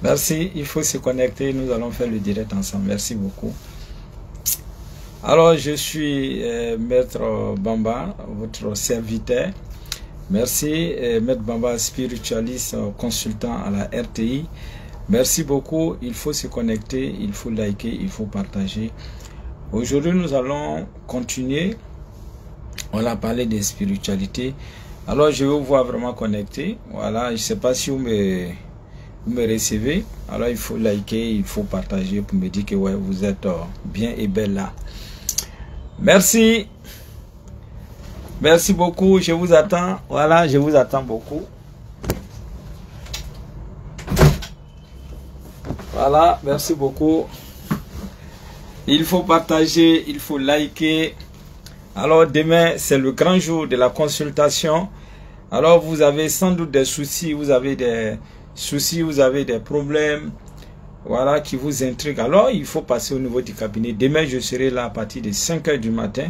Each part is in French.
Merci, il faut se connecter, nous allons faire le direct ensemble. Merci beaucoup. Alors, je suis Maître Bamba, votre serviteur. Merci, Maître Bamba, spiritualiste, consultant à la RTI. Merci beaucoup, il faut se connecter, il faut liker, il faut partager. Aujourd'hui, nous allons continuer. On a parlé de spiritualité. Alors, je vais vous voir vraiment connecté. Voilà, je ne sais pas si vous me recevez. Alors, il faut liker, il faut partager pour me dire que ouais, vous êtes bien et belle là. Merci. Merci beaucoup, je vous attends. Voilà, je vous attends beaucoup. Voilà, merci beaucoup. Il faut partager, il faut liker. Alors demain, c'est le grand jour de la consultation. Alors vous avez sans doute des soucis, vous avez des problèmes, voilà, qui vous intriguent. Alors il faut passer au niveau du cabinet. Demain, je serai là à partir de 5 h du matin.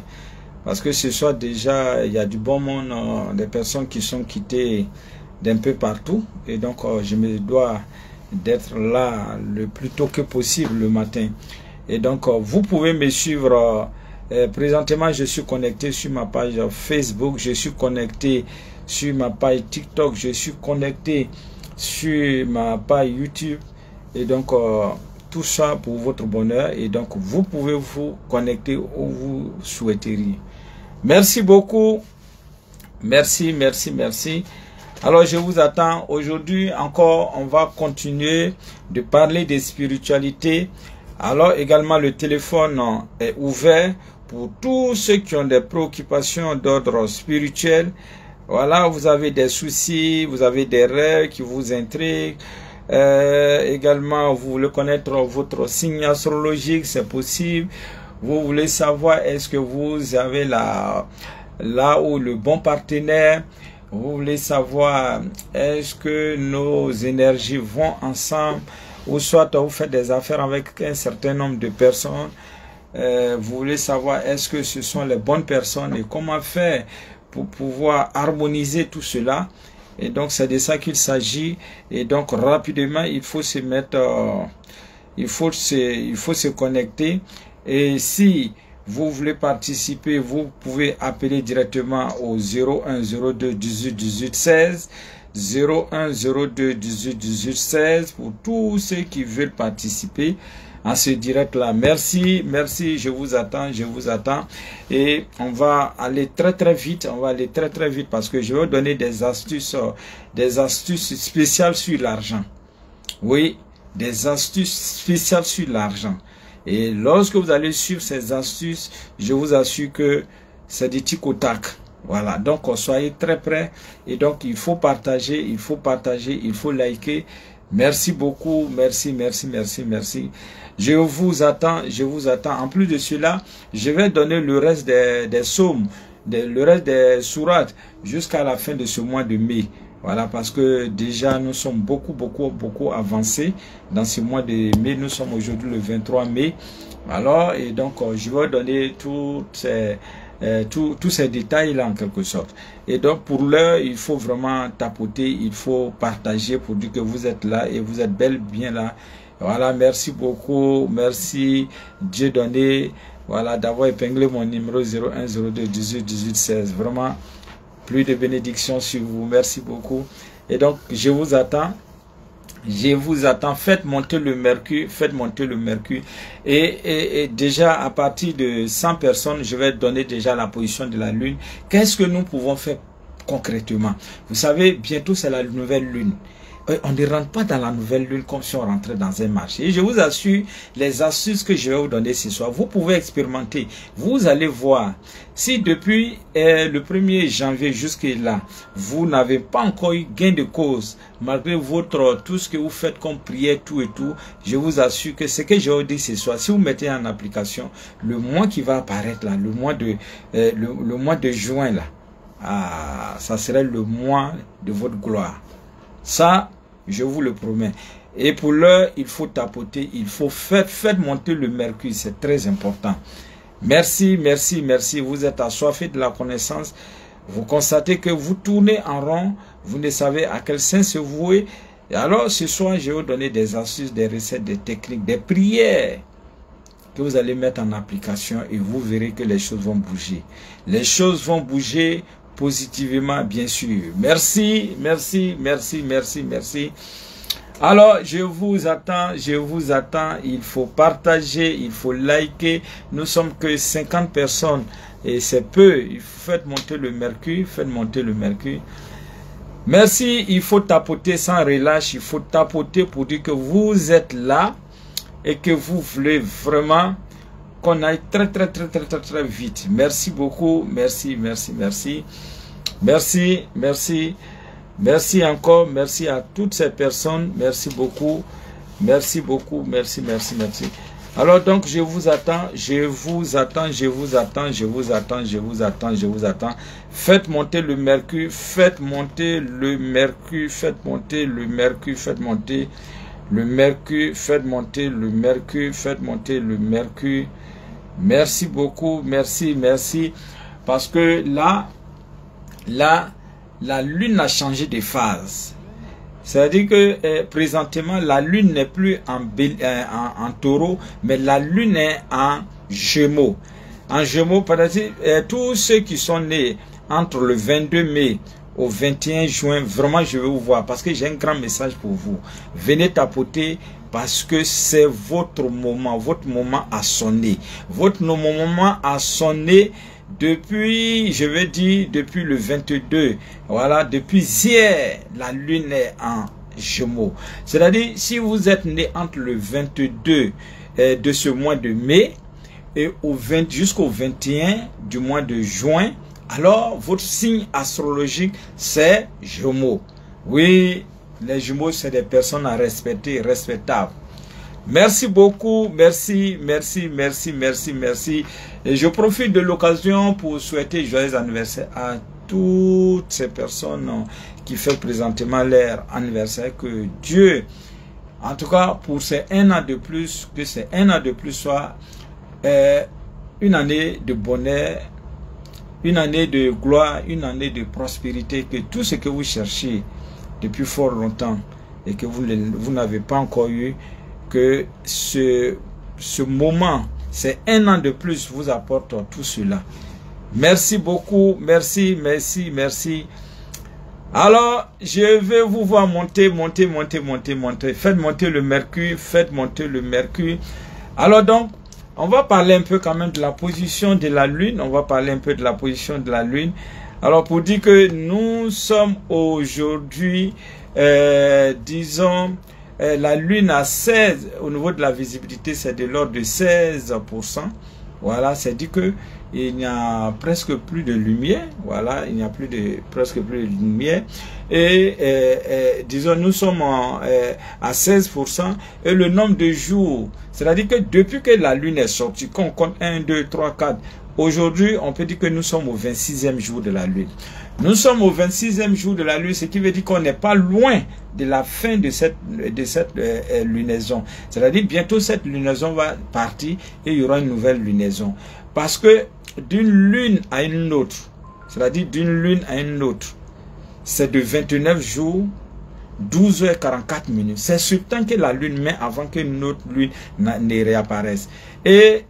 Parce que ce soir déjà, il y a du bon monde, des personnes qui sont quittées d'un peu partout. Et donc, je me dois d'être là le plus tôt que possible le matin. Et donc, vous pouvez me suivre. Présentement, je suis connecté sur ma page Facebook. Je suis connecté sur ma page TikTok. Je suis connecté sur ma page YouTube. Et donc, tout ça pour votre bonheur. Et donc, vous pouvez vous connecter où vous souhaiteriez. Merci beaucoup. Merci, merci, merci. Alors, je vous attends. Aujourd'hui, encore, on va continuer de parler de spiritualité. Alors, également, le téléphone est ouvert pour tous ceux qui ont des préoccupations d'ordre spirituel. Voilà, vous avez des soucis, vous avez des rêves qui vous intriguent. Également, vous voulez connaître votre signe astrologique, c'est possible. Vous voulez savoir est-ce que vous avez là où le bon partenaire. Vous voulez savoir est-ce que nos énergies vont ensemble. Ou soit vous faites des affaires avec un certain nombre de personnes. Vous voulez savoir est-ce que ce sont les bonnes personnes et comment faire pour pouvoir harmoniser tout cela. Et donc c'est de ça qu'il s'agit. Et donc rapidement il faut se mettre, il faut se connecter. Et si vous voulez participer, vous pouvez appeler directement au 01 02 18 18 16. 01 02 18 18 16 pour tous ceux qui veulent participer à ce direct là. Merci, merci, je vous attends, et on va aller très vite, parce que je vais vous donner des astuces spéciales sur l'argent. Oui, des astuces spéciales sur l'argent. Et lorsque vous allez suivre ces astuces, je vous assure que c'est du tic au tac. Voilà, donc soyez très prêts. Et donc il faut partager, il faut liker. Merci beaucoup, merci. Je vous attends. En plus de cela, je vais donner le reste des psaumes, le reste des sourates jusqu'à la fin de ce mois de mai. Voilà, parce que déjà nous sommes beaucoup avancés dans ce mois de mai. Nous sommes aujourd'hui le 23 mai. Alors, et donc je vais donner tous ces détails là en quelque sorte. Et donc pour l'heure, il faut vraiment tapoter, il faut partager pour dire que vous êtes là et vous êtes bien là. Voilà, merci beaucoup, merci Dieu donné, voilà, d'avoir épinglé mon numéro 01 02 18 18 16. Vraiment, plus de bénédictions sur vous, merci beaucoup. Et donc je vous attends. Faites monter le mercure, et déjà à partir de 100 personnes, je vais donner déjà la position de la lune. Qu'est-ce que nous pouvons faire concrètement? Vous savez, bientôt c'est la nouvelle lune. On ne rentre pas dans la nouvelle lune comme si on rentrait dans un marché. Et je vous assure, les astuces que je vais vous donner ce soir, vous pouvez expérimenter. Vous allez voir, si depuis le 1er janvier jusqu'à là, vous n'avez pas encore eu gain de cause, malgré tout ce que vous faites comme prière, tout et tout, je vous assure que ce que je vais vous dire ce soir, si vous mettez en application, le mois qui va apparaître là, le mois de juin là, ça serait le mois de votre gloire. Ça, je vous le promets. Et pour l'heure, il faut tapoter, il faut faire monter le mercure, c'est très important. Merci. Vous êtes assoiffés de la connaissance. Vous constatez que vous tournez en rond, vous ne savez à quel sens se vouer. Et alors, ce soir, je vais vous donner des astuces, des recettes, des techniques, des prières que vous allez mettre en application et vous verrez que les choses vont bouger. Les choses vont bouger positivement, bien sûr. Merci, merci, merci, merci, merci. Alors, je vous attends, il faut partager, il faut liker. Nous sommes que 50 personnes et c'est peu. Il faut faire monter le mercure, faites monter le mercure. Merci, il faut tapoter sans relâche, il faut tapoter pour dire que vous êtes là et que vous voulez vraiment qu'on aille très vite. Merci beaucoup, merci, merci, merci. Merci, merci. Merci encore, merci à toutes ces personnes, merci beaucoup, merci beaucoup, merci, merci, merci. Alors donc je vous attends, je vous attends, je vous attends, je vous attends, je vous attends, je vous attends. Faites monter le mercure, faites monter le mercure, faites monter le mercure, faites monter le mercure, faites monter le mercure, faites monter le mercure. Merci beaucoup, merci, merci. Parce que là, la lune a changé de phase. C'est-à-dire que présentement, la lune n'est plus en taureau, mais la lune est en gémeaux. En gémeaux, tous ceux qui sont nés entre le 22 mai au 21 juin, vraiment je vais vous voir parce que j'ai un grand message pour vous. Venez tapoter parce que c'est votre moment a sonné. Votre moment a sonné. Depuis, je vais dire, depuis le 22, voilà, depuis hier, la lune est en gémeaux. C'est-à-dire, si vous êtes né entre le 22 de ce mois de mai et jusqu'au 21 du mois de juin, alors votre signe astrologique, c'est Gémeaux. Oui, les Gémeaux, c'est des personnes à respecter, respectables. Merci beaucoup, merci, merci, merci, merci, merci. Et je profite de l'occasion pour souhaiter joyeux anniversaire à toutes ces personnes qui font présentement leur anniversaire. Que Dieu, en tout cas pour ces un an de plus, que ces un an de plus soit une année de bonheur, une année de gloire, une année de prospérité, que tout ce que vous cherchez depuis fort longtemps et que vous n'avez pas encore eu, que ce moment, c'est un an de plus, vous apporte tout cela. Merci beaucoup, merci, merci, merci. Alors, je vais vous voir monter. Faites monter le mercure, faites monter le mercure. Alors donc, on va parler un peu quand même de la position de la lune. On va parler un peu de la position de la lune. Alors, pour dire que nous sommes aujourd'hui, disons, la lune à 16, au niveau de la visibilité, c'est de l'ordre de 16%. Voilà, c'est dit que il n'y a presque plus de lumière. Voilà, il n'y a presque plus de lumière. Et disons, nous sommes à 16%. Et le nombre de jours, c'est-à-dire que depuis que la lune est sortie, qu'on compte 1, 2, 3, 4, aujourd'hui, on peut dire que nous sommes au 26e jour de la lune. Nous sommes au 26e jour de la lune, ce qui veut dire qu'on n'est pas loin de la fin de cette lunaison. C'est-à-dire bientôt cette lunaison va partir et il y aura une nouvelle lunaison. Parce que d'une lune à une autre, c'est-à-dire d'une lune à une autre, c'est de 29 jours, 12h44 minutes. C'est ce temps que la lune met avant que notre lune ne réapparaisse. Et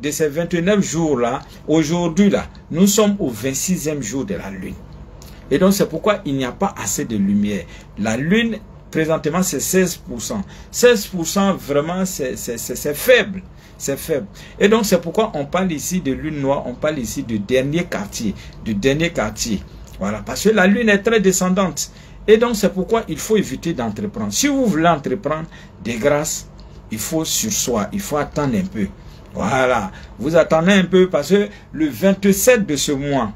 de ces 29 jours-là, aujourd'hui, là, nous sommes au 26e jour de la lune. Et donc, c'est pourquoi il n'y a pas assez de lumière. La lune, présentement, c'est 16%. 16%, vraiment, c'est faible. C'est faible. Et donc, c'est pourquoi on parle ici de lune noire, on parle ici de dernier quartier. Du dernier quartier. Voilà. Parce que la lune est très descendante. Et donc, c'est pourquoi il faut éviter d'entreprendre. Si vous voulez entreprendre, de grâce, il faut sur soi. Il faut attendre un peu. Voilà. Vous attendez un peu parce que le 27 de ce mois,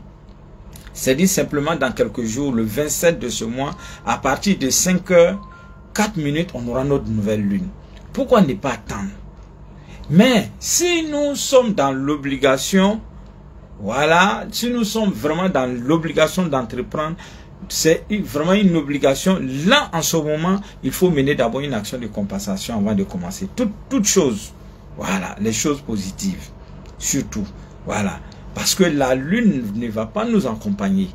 c'est dit simplement dans quelques jours, le 27 de ce mois, à partir de 5h04, on aura notre nouvelle lune. Pourquoi ne pas attendre? Mais si nous sommes dans l'obligation, voilà, si nous sommes vraiment dans l'obligation d'entreprendre, c'est vraiment une obligation. Là, en ce moment, il faut mener d'abord une action de compensation avant de commencer. Toute chose, voilà, les choses positives, surtout, voilà. Parce que la lune ne va pas nous accompagner.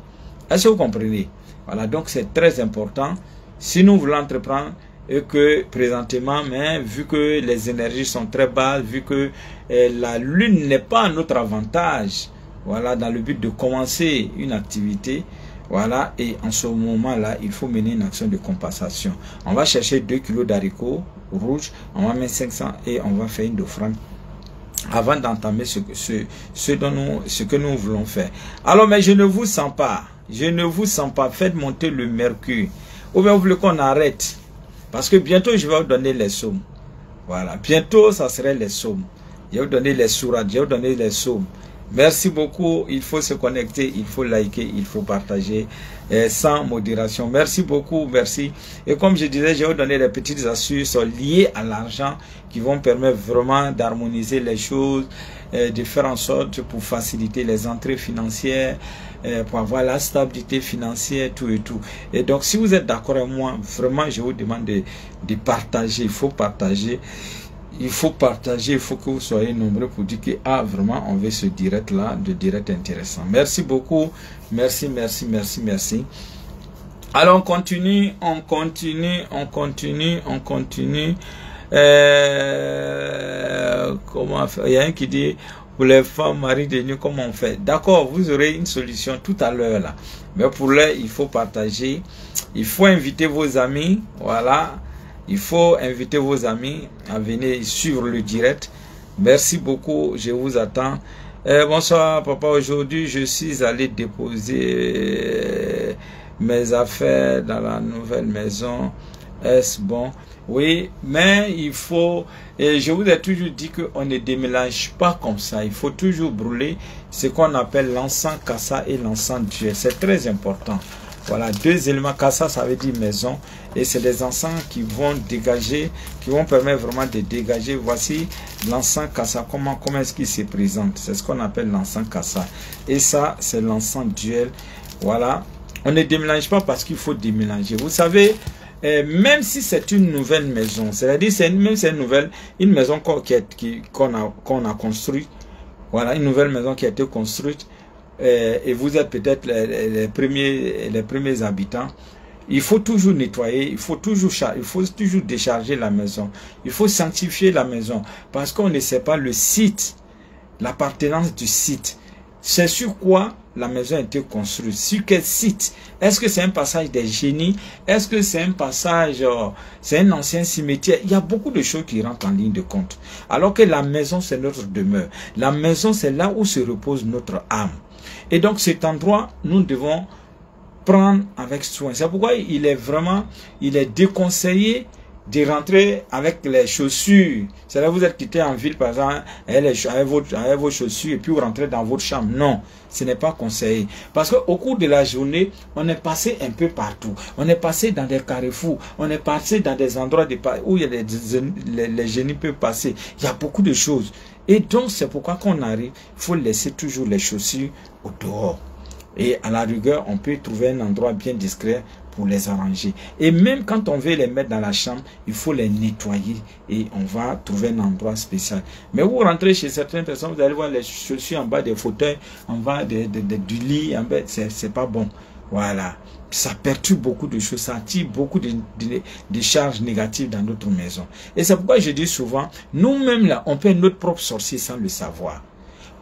Est-ce que vous comprenez? Voilà, donc c'est très important. Si nous voulons entreprendre et que présentement, mais vu que les énergies sont très basses, vu que la lune n'est pas à notre avantage, voilà, dans le but de commencer une activité, voilà, et en ce moment-là, il faut mener une action de compensation. On va chercher 2 kilos d'haricots rouges, on va mettre 500 et on va faire une offrande avant d'entamer ce que nous voulons faire. Alors, mais je ne vous sens pas. Je ne vous sens pas. Faites monter le mercure. Ou bien vous voulez qu'on arrête? Parce que bientôt, je vais vous donner les sommes. Voilà. Bientôt, ça serait les sommes. Je vais vous donner les sourates. Je vais vous donner les sommes. Merci beaucoup. Il faut se connecter, il faut liker, il faut partager sans modération. Merci beaucoup, merci. Et comme je disais, je vais vous donner des petites astuces liées à l'argent qui vont permettre vraiment d'harmoniser les choses, de faire en sorte pour faciliter les entrées financières, pour avoir la stabilité financière, tout et tout. Et donc, si vous êtes d'accord avec moi, vraiment, je vous demande de partager. Il faut partager. Il faut partager, il faut que vous soyez nombreux pour dire que vraiment on veut ce direct là, de direct intéressant. Merci beaucoup, merci, merci, merci, merci. Alors on continue. Comment faire? Il y a un qui dit pour les femmes maris de nuit, comment on fait? D'accord, vous aurez une solution tout à l'heure là. Mais pour l'heure, il faut partager, il faut inviter vos amis, voilà. Il faut inviter vos amis à venir suivre le direct. Merci beaucoup, je vous attends. Bonsoir papa, aujourd'hui je suis allé déposer mes affaires dans la nouvelle maison. Est-ce bon? Oui, mais il faut, et je vous ai toujours dit qu'on ne déménage pas comme ça. Il faut toujours brûler ce qu'on appelle l'encens Kassa et l'encens Dieu. C'est très important. Voilà, 2 éléments. Kassa, ça veut dire maison. Et c'est des encens qui vont dégager, qui vont permettre vraiment de dégager. Voici l'encens Kassa. Comment est-ce qu'il se présente? C'est ce qu'on appelle l'encens Kassa. Et ça, c'est l'encens duel. Voilà. On ne déménage pas parce qu'il faut déménager. Vous savez, même si c'est une nouvelle maison, c'est-à-dire même si c'est une maison qu'on a construite. Voilà, une nouvelle maison qui a été construite. Et vous êtes peut-être les premiers habitants. Il faut toujours nettoyer, il faut toujours décharger la maison. Il faut sanctifier la maison parce qu'on ne sait pas le site, l'appartenance du site. C'est sur quoi la maison a été construite. Sur quel site? Est-ce que c'est un passage des génies? Est-ce que c'est un passage, c'est un ancien cimetière? Il y a beaucoup de choses qui rentrent en ligne de compte. Alors que la maison, c'est notre demeure. La maison, c'est là où se repose notre âme. Et donc cet endroit, nous devons prendre avec soin. C'est pourquoi il est déconseillé de rentrer avec les chaussures. C'est là vous êtes quitté en ville, par exemple, avec vos chaussures et puis vous rentrez dans votre chambre. Non, ce n'est pas conseillé. Parce qu'au cours de la journée, on est passé un peu partout. On est passé dans des carrefours. On est passé dans des endroits où il y a les génies peuvent passer. Il y a beaucoup de choses. Et donc, c'est pourquoi quand on arrive, il faut laisser toujours les chaussures au dehors. Et à la rigueur, on peut trouver un endroit bien discret pour les arranger. Et même quand on veut les mettre dans la chambre, il faut les nettoyer et on va trouver un endroit spécial. Mais vous rentrez chez certaines personnes, vous allez voir les chaussures en bas des fauteuils, en bas du lit, en bas, c'est pas bon. Voilà. Ça perturbe beaucoup de choses, ça attire beaucoup de charges négatives dans notre maison. Et c'est pourquoi je dis souvent, nous-mêmes là, on peut être notre propre sorcier sans le savoir.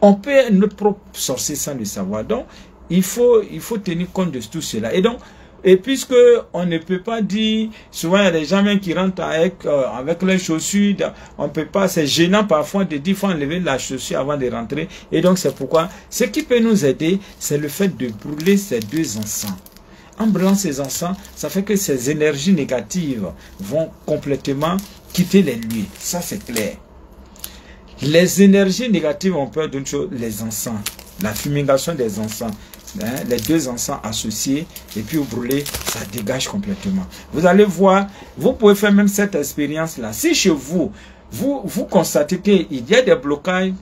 On peut être notre propre sorcier sans le savoir. Donc, il faut tenir compte de tout cela. Et donc, puisque on ne peut pas dire, souvent il y a des gens même qui rentrent avec les chaussures, on peut pas, c'est gênant parfois de dire qu'il faut enlever la chaussure avant de rentrer. Et donc c'est pourquoi, ce qui peut nous aider, c'est le fait de brûler ces 2 encens. En brûlant ces encens, ça fait que ces énergies négatives vont complètement quitter les lieux. Ça c'est clair. Les énergies négatives ont peur d'une chose, les encens, la fumigation des encens. Les 2 encens associés et puis vous brûlez, ça dégage complètement. Vous allez voir, vous pouvez faire même cette expérience là. Si chez vous constatez qu'il y a des blocages,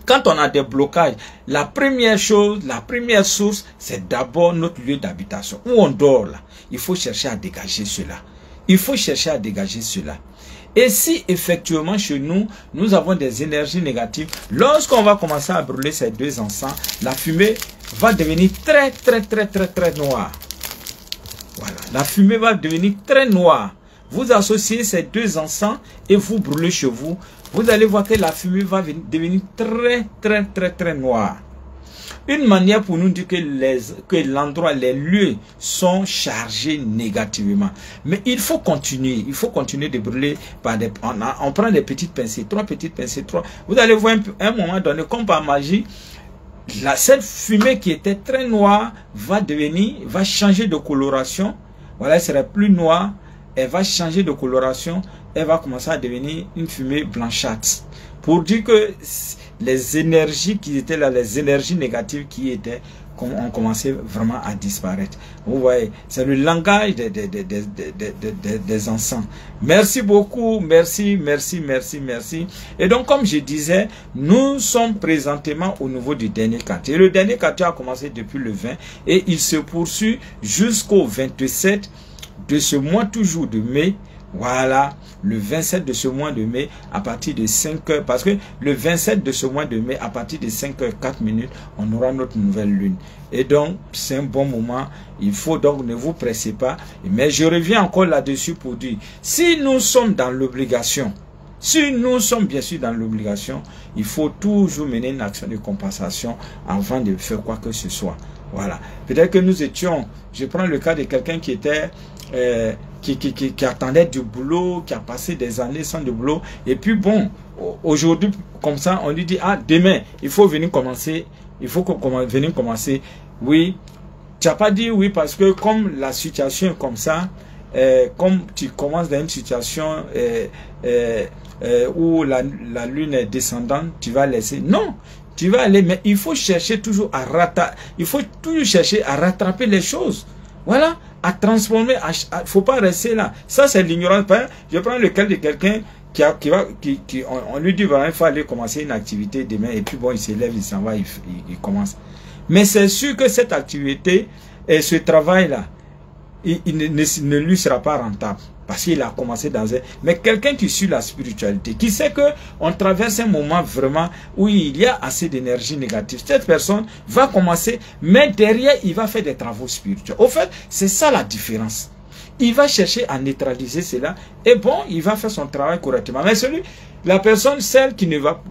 quand on a des blocages, la première chose, la première source, c'est d'abord notre lieu d'habitation où on dort là. Il faut chercher à dégager cela. Il faut chercher à dégager cela. Et si effectivement chez nous, nous avons des énergies négatives, lorsqu'on va commencer à brûler ces 2 encens, la fumée va devenir très noire. Voilà, la fumée va devenir très noire. Vous associez ces deux encens et vous brûlez chez vous. Vous allez voir que la fumée va devenir très noire. Une manière pour nous dire que l'endroit, les lieux sont chargés négativement. Mais il faut continuer de brûler par des... On prend des petites pincées, 3 petites pincées, 3. Vous allez voir un moment donné, comme par magie, cette fumée qui était très noire va changer de coloration. Voilà, elle sera plus noire. Elle va changer de coloration. Elle va commencer à devenir une fumée blanchâtre. Pour dire que les énergies qui étaient là, les énergies négatives qui étaient, ont commencé vraiment à disparaître. Vous voyez, c'est le langage des encens. Merci beaucoup, merci. Et donc, comme je disais, nous sommes présentement au niveau du dernier quartier. Le dernier quartier a commencé depuis le 20 et il se poursuit jusqu'au 27 de ce mois toujours de mai. Voilà, le 27 de ce mois de mai, à partir de 5 heures, parce que le 27 de ce mois de mai, à partir de 5 heures 4 minutes, on aura notre nouvelle lune. Et donc, c'est un bon moment. Il faut donc, ne vous pressez pas. Mais je reviens encore là-dessus pour dire, si nous sommes dans l'obligation, si nous sommes bien sûr dans l'obligation, il faut toujours mener une action de compensation avant de faire quoi que ce soit. Voilà. Peut-être que nous étions, je prends le cas de quelqu'un qui était... qui attendait du boulot, qui a passé des années sans de boulot, et puis bon, aujourd'hui, comme ça, on lui dit, ah, demain, il faut venir commencer, venir commencer. Oui, tu n'as pas dit oui, parce que comme la situation est comme ça, comme tu commences dans une situation où la lune est descendante, tu vas laisser, non, tu vas aller, mais il faut chercher toujours à rattraper les choses. Voilà, à transformer, il ne faut pas rester là. Ça, c'est l'ignorance. Je prends le cas de quelqu'un on lui dit, voilà, il faut aller commencer une activité demain, et puis bon, il se lève, il s'en va, il commence. Mais c'est sûr que cette activité et ce travail-là, il ne lui sera pas rentable. Parce qu'il a commencé dans un... Mais quelqu'un qui suit la spiritualité, qui sait qu'on traverse un moment vraiment où il y a assez d'énergie négative, cette personne va commencer, mais derrière, il va faire des travaux spirituels. Au fait, c'est ça la différence. Il va chercher à neutraliser cela, et bon, il va faire son travail correctement. Mais la personne, celle qui ne va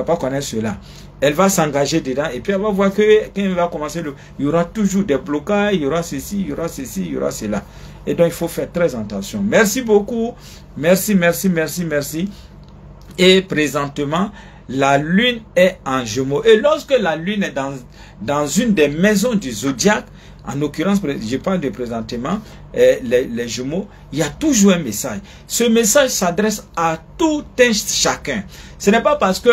pas connaître cela, elle va s'engager dedans, et puis elle va voir que quand elle va commencer, il y aura toujours des blocages, il y aura ceci, il y aura ceci, il y aura cela. Et donc, il faut faire très attention. Merci beaucoup. Merci. Et présentement, la lune est en Gémeaux. Et lorsque la lune est dans une des maisons du zodiaque, en l'occurrence, je parle de présentement, les Gémeaux, il y a toujours un message. Ce message s'adresse à tout un chacun. Ce n'est pas parce que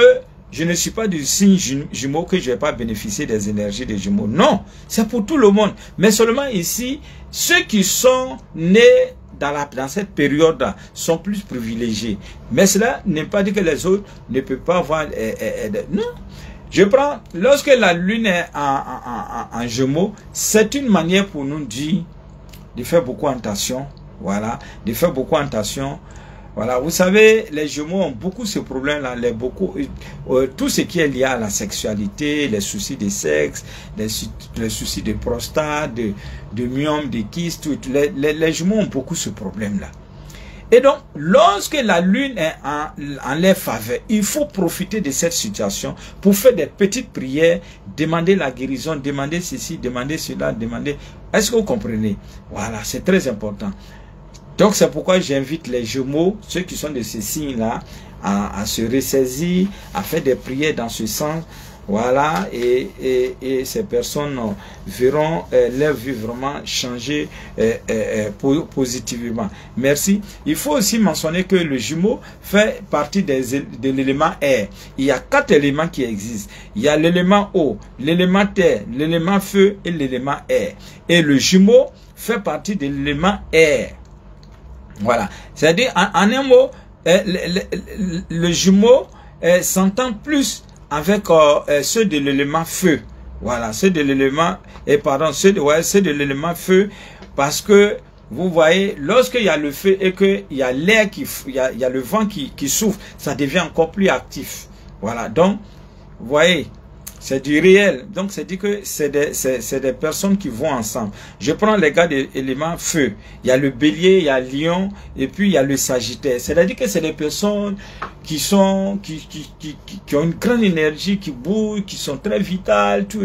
je ne suis pas du signe Gémeaux que je ne vais pas bénéficier des énergies des Gémeaux. Non, c'est pour tout le monde. Mais seulement ici, ceux qui sont nés dans cette période-là sont plus privilégiés. Mais cela n'est pas dit que les autres ne peuvent pas avoir... non. Je prends, lorsque la lune est en Gémeaux, c'est une manière pour nous dire de faire beaucoup attention. Voilà, de faire beaucoup attention. Voilà, vous savez, les Gémeaux ont beaucoup ce problème-là, tout ce qui est lié à la sexualité, les soucis de sexe, les soucis de prostate, de myome, de kyste, les Gémeaux ont beaucoup ce problème-là. Et donc, lorsque la lune est en leur faveur, il faut profiter de cette situation pour faire des petites prières, demander la guérison, demander ceci, demander cela, demander... Est-ce que vous comprenez? Voilà, c'est très important. Donc, c'est pourquoi j'invite les Gémeaux, ceux qui sont de ces signes-là, à se ressaisir, à faire des prières dans ce sens. Voilà, et ces personnes verront leur vie vraiment changer positivement. Merci. Il faut aussi mentionner que le Gémeaux fait partie de l'élément air. Il y a 4 éléments qui existent. Il y a l'élément eau, l'élément terre, l'élément feu et l'élément air. Et le Gémeaux fait partie de l'élément air. Voilà, c'est-à-dire en un mot, le Gémeaux s'entend plus avec ceux de l'élément feu. Voilà, ceux de l'élément, ceux de l'élément feu, parce que vous voyez, lorsqu'il y a le feu et qu'il y a l'air il y a le vent qui souffle, ça devient encore plus actif. Voilà, donc, vous voyez, C'est du réel. Donc, c'est dit que c'est des personnes qui vont ensemble. Je prends les gars des éléments feu. Il y a le bélier, il y a le lion, et puis il y a le sagittaire. C'est-à-dire que c'est des personnes qui ont une grande énergie, qui bougent, qui sont très vitales, tout.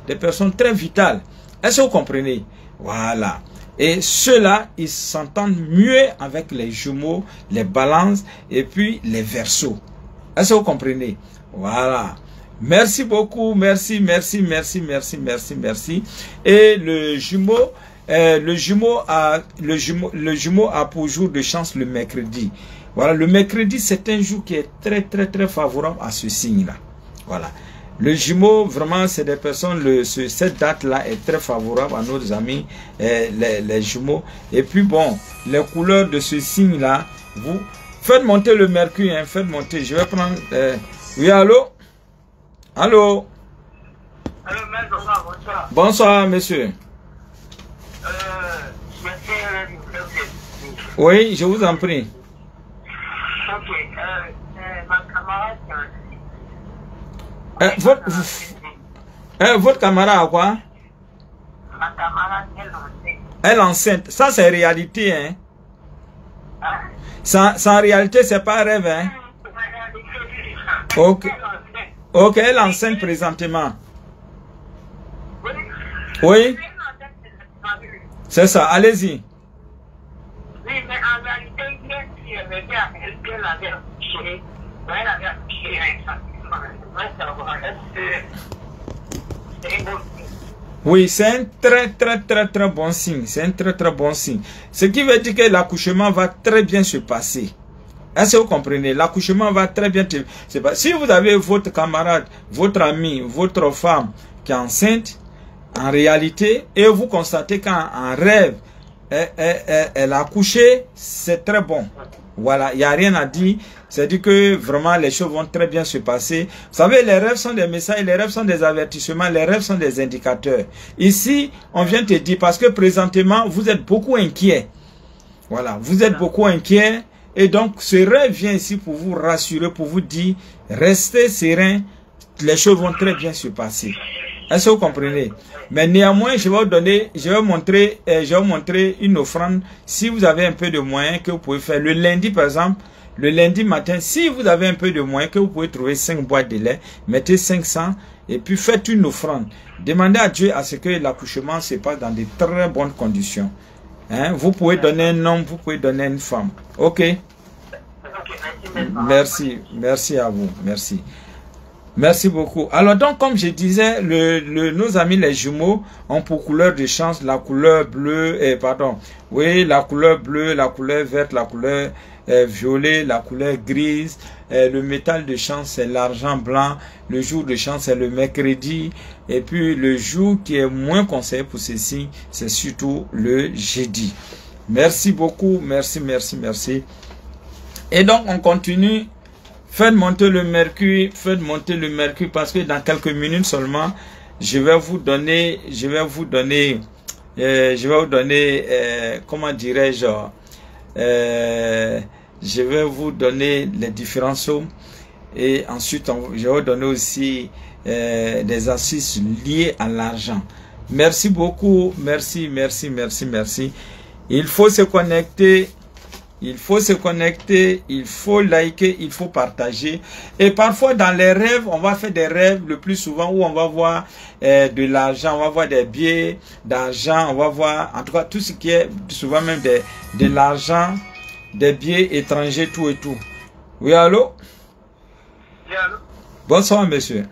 Des personnes très vitales. Est-ce que vous comprenez? Voilà. Et ceux-là, ils s'entendent mieux avec les Gémeaux, les Balances, et puis les Verseaux. Est-ce que vous comprenez? Voilà. Merci beaucoup, merci. Et le jumeau a pour jour de chance le mercredi. Voilà, le mercredi, c'est un jour qui est très favorable à ce signe-là. Voilà. Le jumeau, vraiment, c'est des personnes, cette date-là est très favorable à nos amis, les jumeaux. Et puis bon, les couleurs de ce signe-là, vous faites monter le mercure, hein, faites monter. Je vais prendre... oui, allô? Allô? Allô, maître, bonsoir. Bonsoir, monsieur. Oui, je vous en prie. Ok, ma camarade... votre camarade a quoi? Ma camarade est enceinte. Elle est enceinte. Ça, c'est réalité, hein? Ça, en réalité, c'est pas un rêve, hein? Ok. Ok, elle est enceinte présentement. Oui. C'est ça, allez-y. Oui, mais en réalité, si elle me dit à elle qu'elle avait accouché, elle avait accouché oui, c'est un très bon signe. C'est un très bon signe. Ce qui veut dire que l'accouchement va très bien se passer. Est-ce que vous comprenez? L'accouchement va très bien se passer. Si vous avez votre camarade, votre ami, votre femme qui est enceinte, en réalité, et vous constatez qu'en rêve, elle a accouché, c'est très bon. Voilà, il n'y a rien à dire. C'est-à-dire que vraiment les choses vont très bien se passer. Vous savez, les rêves sont des messages, les rêves sont des avertissements, les rêves sont des indicateurs. Ici, on vient te dire, parce que présentement, vous êtes beaucoup inquiet. Voilà, vous êtes beaucoup inquiet. Et donc, ce rêve vient ici pour vous rassurer, pour vous dire, restez serein, les choses vont très bien se passer. Est-ce que vous comprenez? Mais néanmoins, je vais vous montrer une offrande. Si vous avez un peu de moyens que vous pouvez faire, le lundi par exemple, le lundi matin, si vous avez un peu de moyens que vous pouvez trouver 5 boîtes de lait, mettez 500 et puis faites une offrande. Demandez à Dieu à ce que l'accouchement se passe dans de très bonnes conditions. Hein? Vous pouvez donner un homme, vous pouvez donner une femme. Ok? Merci à vous. Merci. Merci beaucoup. Alors donc, comme je disais, nos amis les jumeaux ont pour couleur de chance la couleur bleue, la couleur bleue, la couleur verte, la couleur violet, la couleur grise. Le métal de chance, c'est l'argent blanc. Le jour de chance, c'est le mercredi. Et puis, le jour qui est moins conseillé pour ces signes, c'est surtout le jeudi. Merci beaucoup. Merci. Et donc, on continue. Faites monter le mercure, parce que dans quelques minutes seulement, je vais vous donner, comment dirais-je, je vais vous donner les différents psaumes et ensuite je vais vous donner aussi des astuces liées à l'argent. Merci beaucoup, merci. Il faut se connecter. Il faut liker, il faut partager. Et parfois, dans les rêves, on va faire des rêves le plus souvent où on va voir de l'argent, on va voir des billets d'argent, on va voir, en tout cas, tout ce qui est souvent même de l'argent, des billets étrangers, tout et tout. Oui, allô? Oui, allô? Bonsoir, monsieur.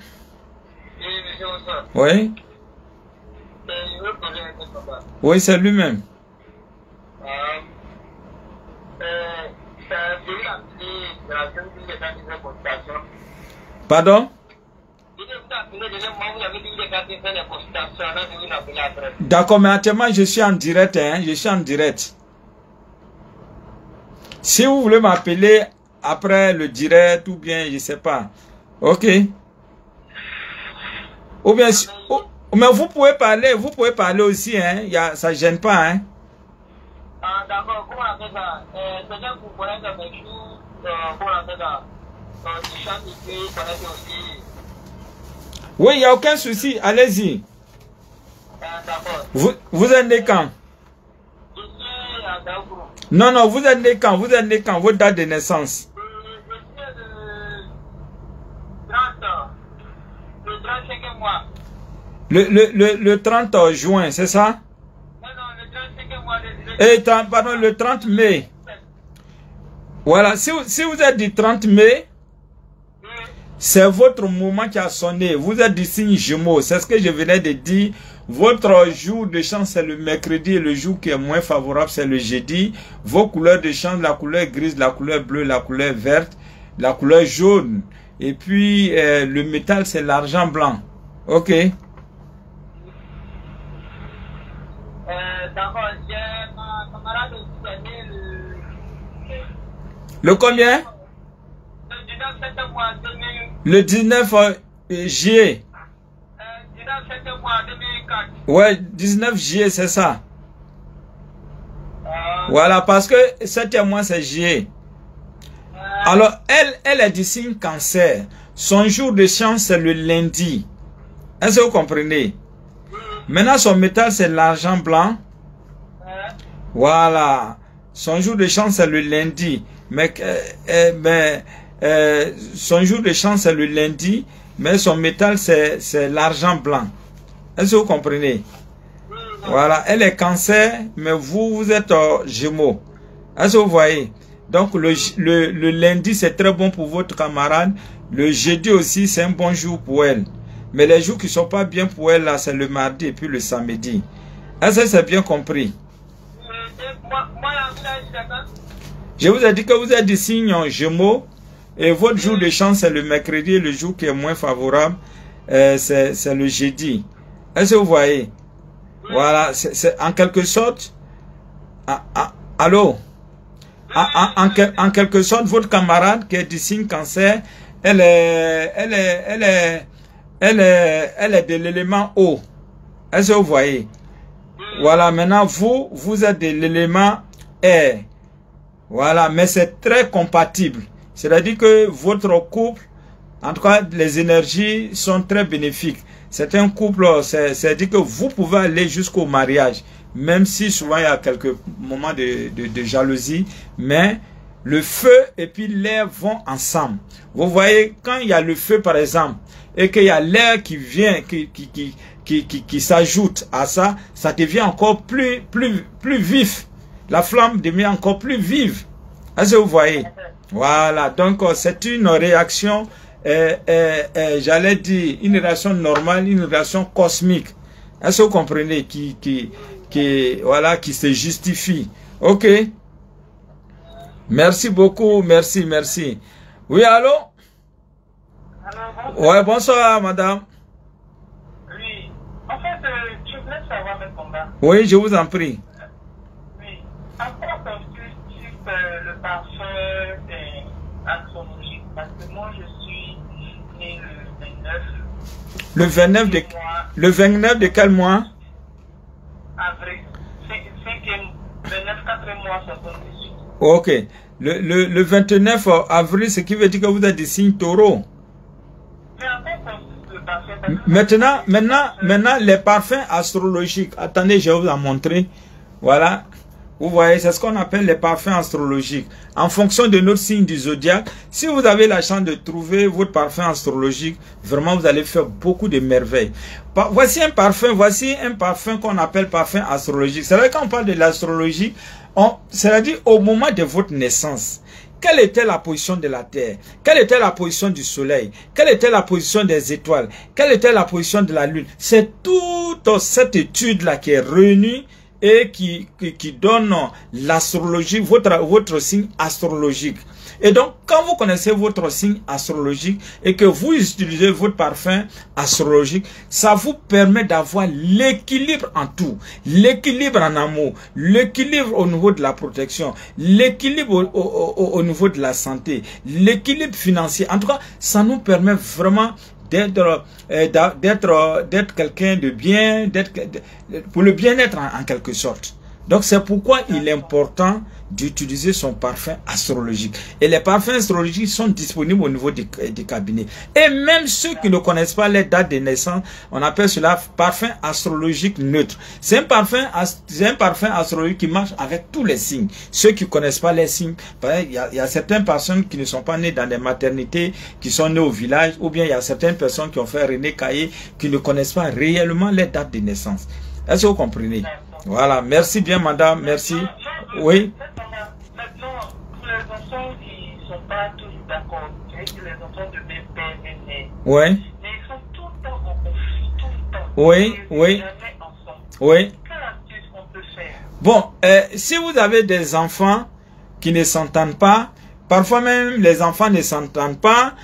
Oui, monsieur, bonsoir. Oui? Oui, c'est lui-même. Pardon? D'accord, mais actuellement je suis en direct, hein, je suis en direct. Si vous voulez m'appeler après le direct ou bien je sais pas, ok. Ou bien, mais vous pouvez parler aussi, hein, ça gêne pas, hein. D'accord, comment on fait ça? C'est-à-dire que vous connaissez mes jours, comment on fait ça? Du champ de pluie, connaissez aussi Oui, il n'y a aucun souci, allez-y. D'accord. Vous êtes né quand? Je suis à Daourou. Non, non, vous êtes né quand? Vous êtes né quand? Votre date de naissance? Je suis le 35e mois. Le 30 juin, c'est ça? Non, non, le 35e mois. Pardon, le 30 mai. Voilà, si vous êtes du 30 mai, c'est votre moment qui a sonné. Vous êtes du signe Gémeaux. C'est ce que je venais de dire. Votre jour de chance, c'est le mercredi. Et le jour qui est moins favorable, c'est le jeudi. Vos couleurs de chance, la couleur grise, la couleur bleue, la couleur verte, la couleur jaune. Et puis, le métal, c'est l'argent blanc. Ok. D'accord. J'ai ma camarade aussi qui est né le combien? Le 19 mois 2000. Le 19 juillet. 19 mois 2004. Ouais, 19 juillet, c'est ça. Voilà, parce que 7e mois, c'est juillet. Alors, elle est du signe cancer. Son jour de chance, c'est le lundi. Est-ce que vous comprenez? Maintenant, son métal, c'est l'argent blanc. Voilà. Son jour de chance, c'est le lundi. Mais son jour de chance, c'est le lundi. Mais son métal, c'est l'argent blanc. Est-ce que vous comprenez? Voilà. Elle est cancer, mais vous êtes Gémeaux. Est-ce que vous voyez? Donc, le lundi, c'est très bon pour votre camarade. Le jeudi aussi, c'est un bon jour pour elle. Mais les jours qui ne sont pas bien pour elle, là, c'est le mardi et puis le samedi. Est-ce que c'est bien compris? Je vous ai dit que vous êtes du signe Gémeaux. Et votre jour de chance, c'est le mercredi. Et le jour qui est moins favorable, c'est le jeudi. Est-ce que vous voyez? Voilà. C'est en quelque sorte... allô? En quelque sorte, votre camarade qui est du signe cancer, elle est de l'élément eau. Est-ce que vous voyez? Voilà, maintenant, vous êtes de l'élément air. Voilà, mais c'est très compatible. C'est-à-dire que votre couple, en tout cas, les énergies sont très bénéfiques. C'est un couple, c'est-à-dire que vous pouvez aller jusqu'au mariage. Même si souvent il y a quelques moments de jalousie, mais le feu et puis l'air vont ensemble. Vous voyez, quand il y a le feu par exemple, et qu'il y a l'air qui vient, qui s'ajoute à ça, ça devient encore plus vif. La flamme devient encore plus vive. Est-ce que vous voyez? Voilà, donc c'est une réaction, j'allais dire, une réaction normale, une réaction cosmique. Est-ce que vous comprenez? Voilà, qui se justifie. Ok. Merci beaucoup. Merci. Oui, allô? Ouais, bonsoir, madame. Oui. En fait, je voulais savoir mes combats. Oui, je vous en prie. Oui. En quoi constitue le parfum astrologique? Parce que moi, je suis né le 29. Le 29 de quel mois? Avril. 29, 4 mois, 78. Ok. Le 29 avril, ce qui veut dire que vous êtes du signe taureau. Mais en fait, le parfum... Maintenant, les parfums astrologiques. Attendez, je vais vous en montrer. Voilà. Vous voyez, c'est ce qu'on appelle les parfums astrologiques. En fonction de notre signe du zodiaque, si vous avez la chance de trouver votre parfum astrologique, vraiment vous allez faire beaucoup de merveilles. Voici un parfum qu'on appelle parfum astrologique. C'est vrai, quand on parle de l'astrologie, c'est-à-dire au moment de votre naissance, quelle était la position de la Terre? Quelle était la position du Soleil? Quelle était la position des étoiles? Quelle était la position de la Lune? C'est toute cette étude-là qui est réunie et qui donne l'astrologie, votre signe astrologique. Et donc, quand vous connaissez votre signe astrologique et que vous utilisez votre parfum astrologique, ça vous permet d'avoir l'équilibre en tout. L'équilibre en amour, l'équilibre au niveau de la protection, l'équilibre au niveau de la santé, l'équilibre financier. En tout cas, ça nous permet vraiment d'être quelqu'un de bien, pour le bien-être en quelque sorte. Donc c'est pourquoi il est important d'utiliser son parfum astrologique. Et les parfums astrologiques sont disponibles au niveau du cabinet. Et même ceux qui ne connaissent pas les dates de naissance, on appelle cela parfum astrologique neutre. C'est un parfum astrologique qui marche avec tous les signes. Ceux qui ne connaissent pas les signes, il y a certaines personnes qui ne sont pas nées dans des maternités, qui sont nées au village, ou bien il y a certaines personnes qui ont fait René Caillé, qui ne connaissent pas réellement les dates de naissance. Est-ce que vous comprenez? Voilà, merci bien madame, merci. Oui. Maintenant, pour les enfants qui ne sont pas toujours d'accord, les enfants de mes pères, mes mères, oui. Mais ils sont tout le temps en conflit, tout le temps. Oui, oui. Jamais ensemble. Oui. Quelle astuce on peut faire? Bon, si vous avez des enfants qui ne s'entendent pas, parfois même les enfants ne s'entendent pas,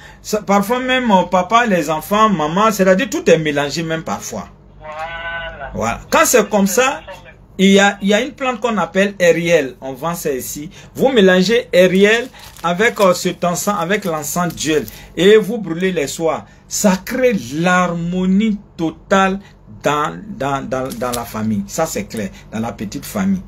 parfois même papa, les enfants, maman, c'est-à-dire tout est mélangé même parfois. Voilà. Quand c'est comme ça, il y a une plante qu'on appelle Ariel. On vend ça ici. Vous mélangez Ariel avec cet encens, avec l'encens d'huile, et vous brûlez les soirs. Ça crée l'harmonie totale dans la famille. Ça c'est clair, dans la petite famille.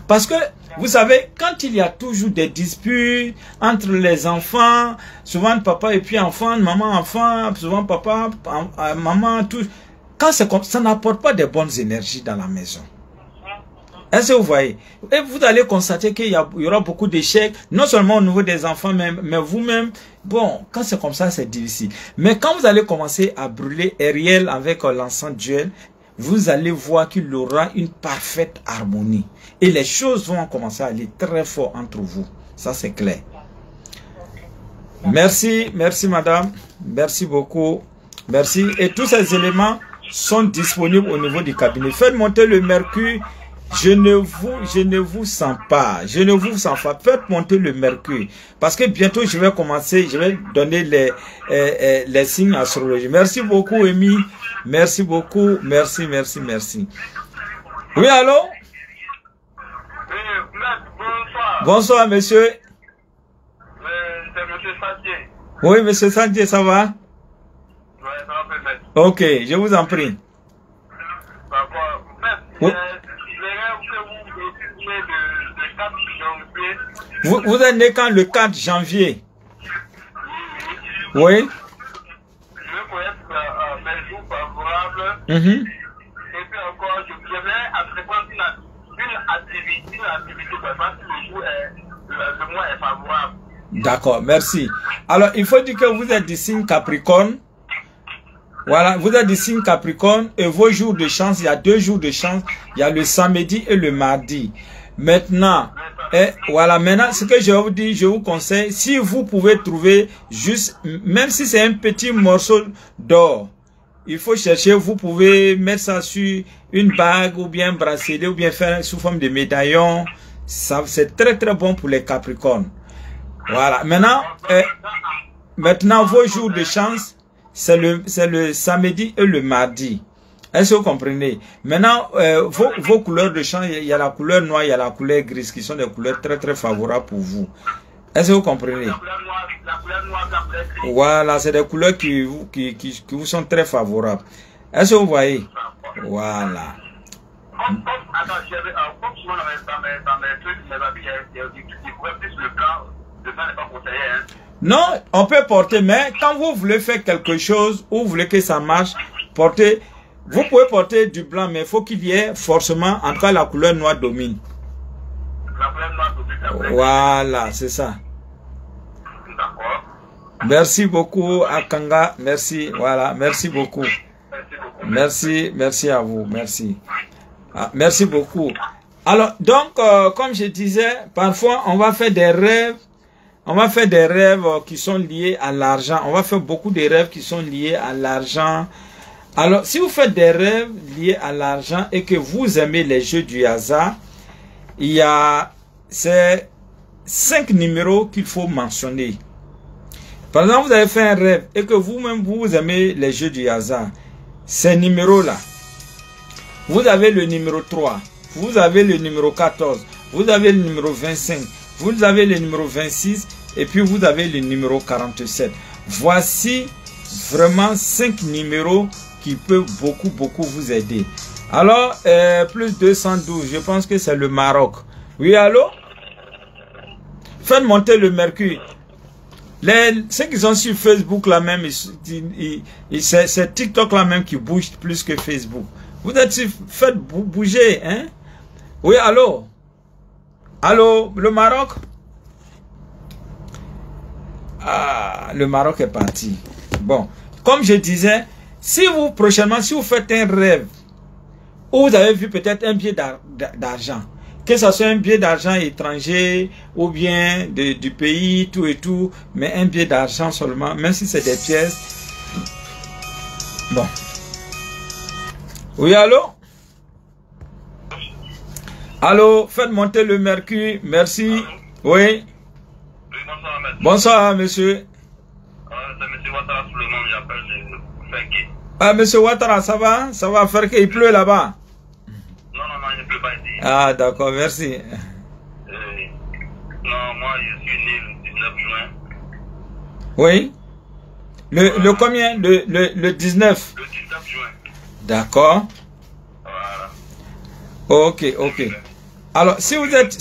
Parce que, vous savez, quand il y a toujours des disputes entre les enfants, souvent papa et puis enfant, maman, enfant, souvent papa, maman, tout. Quand c'est comme ça, n'apporte pas de bonnes énergies dans la maison. Est-ce que vous voyez? Et vous allez constater qu'il y aura beaucoup d'échecs, non seulement au niveau des enfants, mais vous-même. Bon, quand c'est comme ça, c'est difficile. Mais quand vous allez commencer à brûler Ariel avec l'encens d'huile, vous allez voir qu'il aura une parfaite harmonie. Et les choses vont commencer à aller très fort entre vous. Ça, c'est clair. Merci, merci madame. Merci beaucoup. Merci. Et tous ces éléments sont disponibles au niveau du cabinet. Faites monter le mercure. Je ne vous sens pas. Je ne vous sens pas. Faites monter le mercure. Parce que bientôt, je vais commencer. Je vais donner les signes astrologiques. Merci beaucoup, Amy. Merci beaucoup. Merci, merci, merci. Oui, allô? Bonsoir. Bonsoir, monsieur. C'est monsieur Sandier. Oui, monsieur Sandier, ça va? Ouais, ça va permettre. Ok, je vous en prie. D'accord. Oui. Vous êtes né quand? Le 4 janvier. Oui. Je veux connaître mes jours favorables. Et puis encore, je vais entreprendre une activité parce que le mois est favorable. D'accord, merci. Alors, il faut dire que vous êtes du signe Capricorne. Voilà, vous êtes du signe Capricorne et vos jours de chance, il y a 2 jours de chance. Il y a le samedi et le mardi. Maintenant, voilà, maintenant, ce que je vous dis, je vous conseille, si vous pouvez trouver juste, même si c'est un petit morceau d'or, il faut chercher, vous pouvez mettre ça sur une bague ou bien un bracelet ou bien faire sous forme de médaillon. Ça, c'est très très bon pour les Capricornes. Voilà, maintenant vos jours de chance, c'est le samedi et le mardi. Est-ce que vous comprenez? Maintenant, vos couleurs de chance, il y a la couleur noire, il y a la couleur grise, qui sont des couleurs très très favorables pour vous. Est-ce que vous comprenez? La couleur noire, la couleur grise. Voilà, c'est des couleurs qui vous sont très favorables. Est-ce que vous voyez? Voilà. Comme souvent dans mes trucs, mes habits, il pourrait plus le blanc n'est pas conseillé, hein? Non, on peut porter, mais quand vous voulez faire quelque chose ou vous voulez que ça marche, portez. Vous pouvez porter du blanc, mais il faut qu'il y ait forcément, en tout cas, la couleur noire domine. La couleur noire domine. Voilà, c'est ça. D'accord. Merci beaucoup, Akanga. Merci, voilà, merci beaucoup. Merci, merci à vous, merci. Ah, merci beaucoup. Alors, donc, comme je disais, parfois, on va faire des rêves. On va faire des rêves qui sont liés à l'argent. On va faire beaucoup de rêves qui sont liés à l'argent. Alors, si vous faites des rêves liés à l'argent et que vous aimez les jeux du hasard, il y a ces 5 numéros qu'il faut mentionner. Par exemple, vous avez fait un rêve et que vous-même, vous aimez les jeux du hasard. Ces numéros-là, vous avez le numéro 3, vous avez le numéro 14, vous avez le numéro 25, vous avez le numéro 26 et puis vous avez le numéro 47. Voici vraiment 5 numéros qui peuvent beaucoup vous aider. Alors, plus 212, je pense que c'est le Maroc. Oui, allô? Faites monter le mercure. Ceux qui sont sur Facebook là même, c'est TikTok là même qui bouge plus que Facebook. Vous êtes faites bouger, hein? Oui, allô? Allô, le Maroc? Ah, le Maroc est parti. Bon, comme je disais, si vous, prochainement, si vous faites un rêve, où vous avez vu peut-être un billet d'argent, que ce soit un billet d'argent étranger ou bien du pays, tout et tout, mais un billet d'argent seulement, même si c'est des pièces. Bon. Oui, allô? Allô, faites monter le mercure, merci. Allô? Oui. Oui, bonsoir, monsieur. Bonsoir, monsieur. C'est monsieur Ouattara Souleymane, j'appelle de Ferké. Ah, monsieur Ouattara, ça va? Ça va, Ferké, il pleut là-bas? Non, il ne pleut pas ici. Ah, d'accord, merci. Non, moi, je suis né le 19 juin. Oui? Le combien? Le 19? Le 19 juin. D'accord. Voilà. Ok, ok. Alors, si vous êtes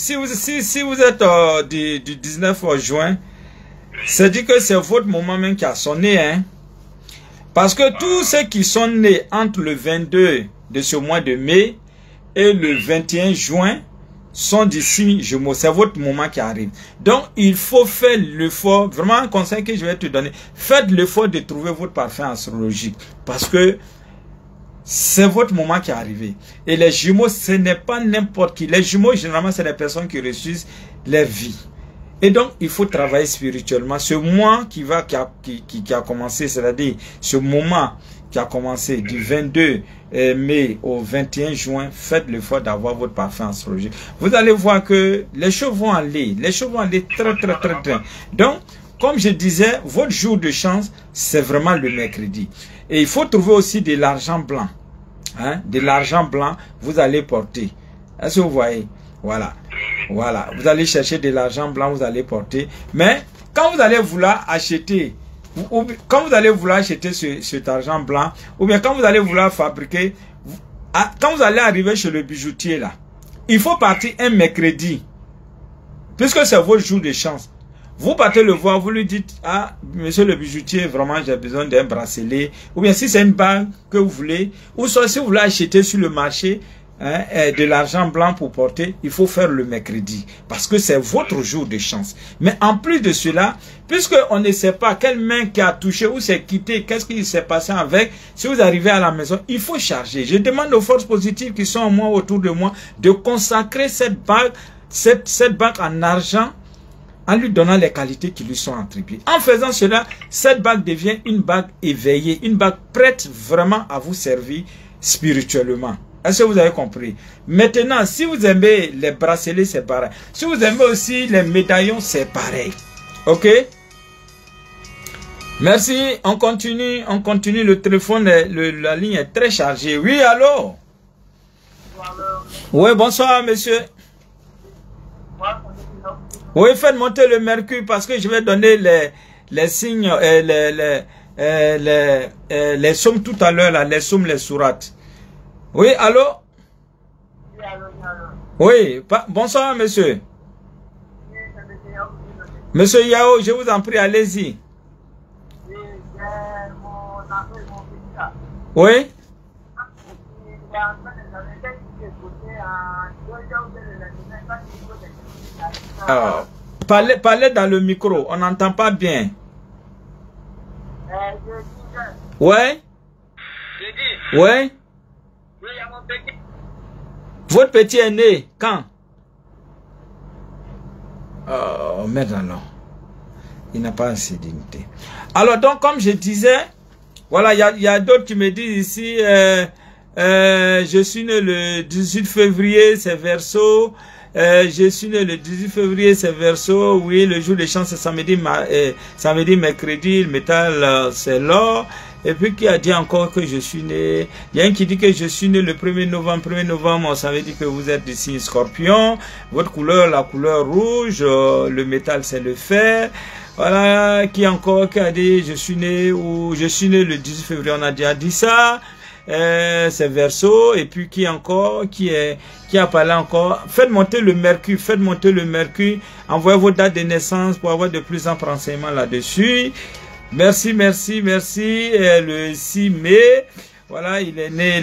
du 19 juin, c'est dit que c'est votre moment même qui a sonné, hein? Parce que tous ceux qui sont nés entre le 22 de ce mois de mai et le 21 juin sont d'ici Gémeaux. C'est votre moment qui arrive. Donc, il faut faire l'effort, vraiment un conseil que je vais te donner, faites l'effort de trouver votre parfum astrologique. Parce que c'est votre moment qui est arrivé. Et les Jumeaux, ce n'est pas n'importe qui. Les Jumeaux, généralement, c'est les personnes qui réussissent leur vie. Et donc, il faut travailler spirituellement. Ce mois qui a commencé, c'est-à-dire ce moment qui a commencé du 22 mai au 21 juin, faites l'effort d'avoir votre parfum astrologique. Vous allez voir que les choses vont aller. Les choses vont aller très, très, très, très. Donc, comme je disais, votre jour de chance, c'est vraiment le mercredi. Et il faut trouver aussi de l'argent blanc. Hein? De l'argent blanc, vous allez porter. Est-ce que vous voyez? Voilà. Voilà. Vous allez chercher de l'argent blanc, vous allez porter. Mais quand vous allez vouloir acheter, quand vous allez vouloir acheter cet argent blanc, ou bien quand vous allez vouloir fabriquer, quand vous allez arriver chez le bijoutier là, il faut partir un mercredi. Puisque c'est votre jour de chance. Vous partez le voir, vous lui dites, ah, monsieur le bijoutier, vraiment j'ai besoin d'un bracelet. Ou bien si c'est une bague que vous voulez, ou soit si vous voulez acheter sur le marché de l'argent blanc pour porter, il faut faire le mercredi. Parce que c'est votre jour de chance. Mais en plus de cela, puisque on ne sait pas quelle main qui a touché ou s'est quitté, qu'est-ce qui s'est passé avec, si vous arrivez à la maison, il faut charger. Je demande aux forces positives qui sont en moi, autour de moi, de consacrer cette bague, cette bague en argent, en lui donnant les qualités qui lui sont attribuées. En faisant cela, cette bague devient une bague éveillée, une bague prête vraiment à vous servir spirituellement. Est-ce que vous avez compris? Maintenant, si vous aimez les bracelets, c'est pareil. Si vous aimez aussi les médaillons, c'est pareil. Ok? Merci. On continue. Le téléphone, la ligne est très chargée. Oui, allô? Oui, bonsoir, monsieur. Oui, faites monter le mercure parce que je vais donner les signes, les sommes tout à l'heure, là, les sommes, les sourates. Oui, allô? Oui, bonsoir, monsieur. Monsieur Yao, je vous en prie, allez-y. Oui? Alors, parlez dans le micro, on n'entend pas bien. Ouais? Ouais? Votre petit est né quand? Oh, merde alors. Il n'a pas assez d'unité. Alors, donc, comme je disais, voilà, il y a d'autres qui me disent ici, je suis né le 18 février, c'est Verseau. Je suis né le 18 février, c'est Verseau. Oui, le jour des chants, c'est samedi, mercredi. Le métal, c'est l'or. Et puis, qui a dit encore que je suis né? Il y a un qui dit que je suis né le 1er novembre. 1er novembre, ça veut dire que vous êtes du signe Scorpion. Votre couleur, la couleur rouge. Le métal, c'est le fer. Voilà, qui encore qui a dit je suis né ou je suis né le 18 février, on a déjà dit ça. c'est Verseau. Et puis qui encore, qui a parlé encore? Faites monter le Mercure, faites monter le Mercure. Envoyez vos dates de naissance pour avoir de plus amples renseignements là-dessus. Merci, merci, merci. Le 6 mai, voilà, il est né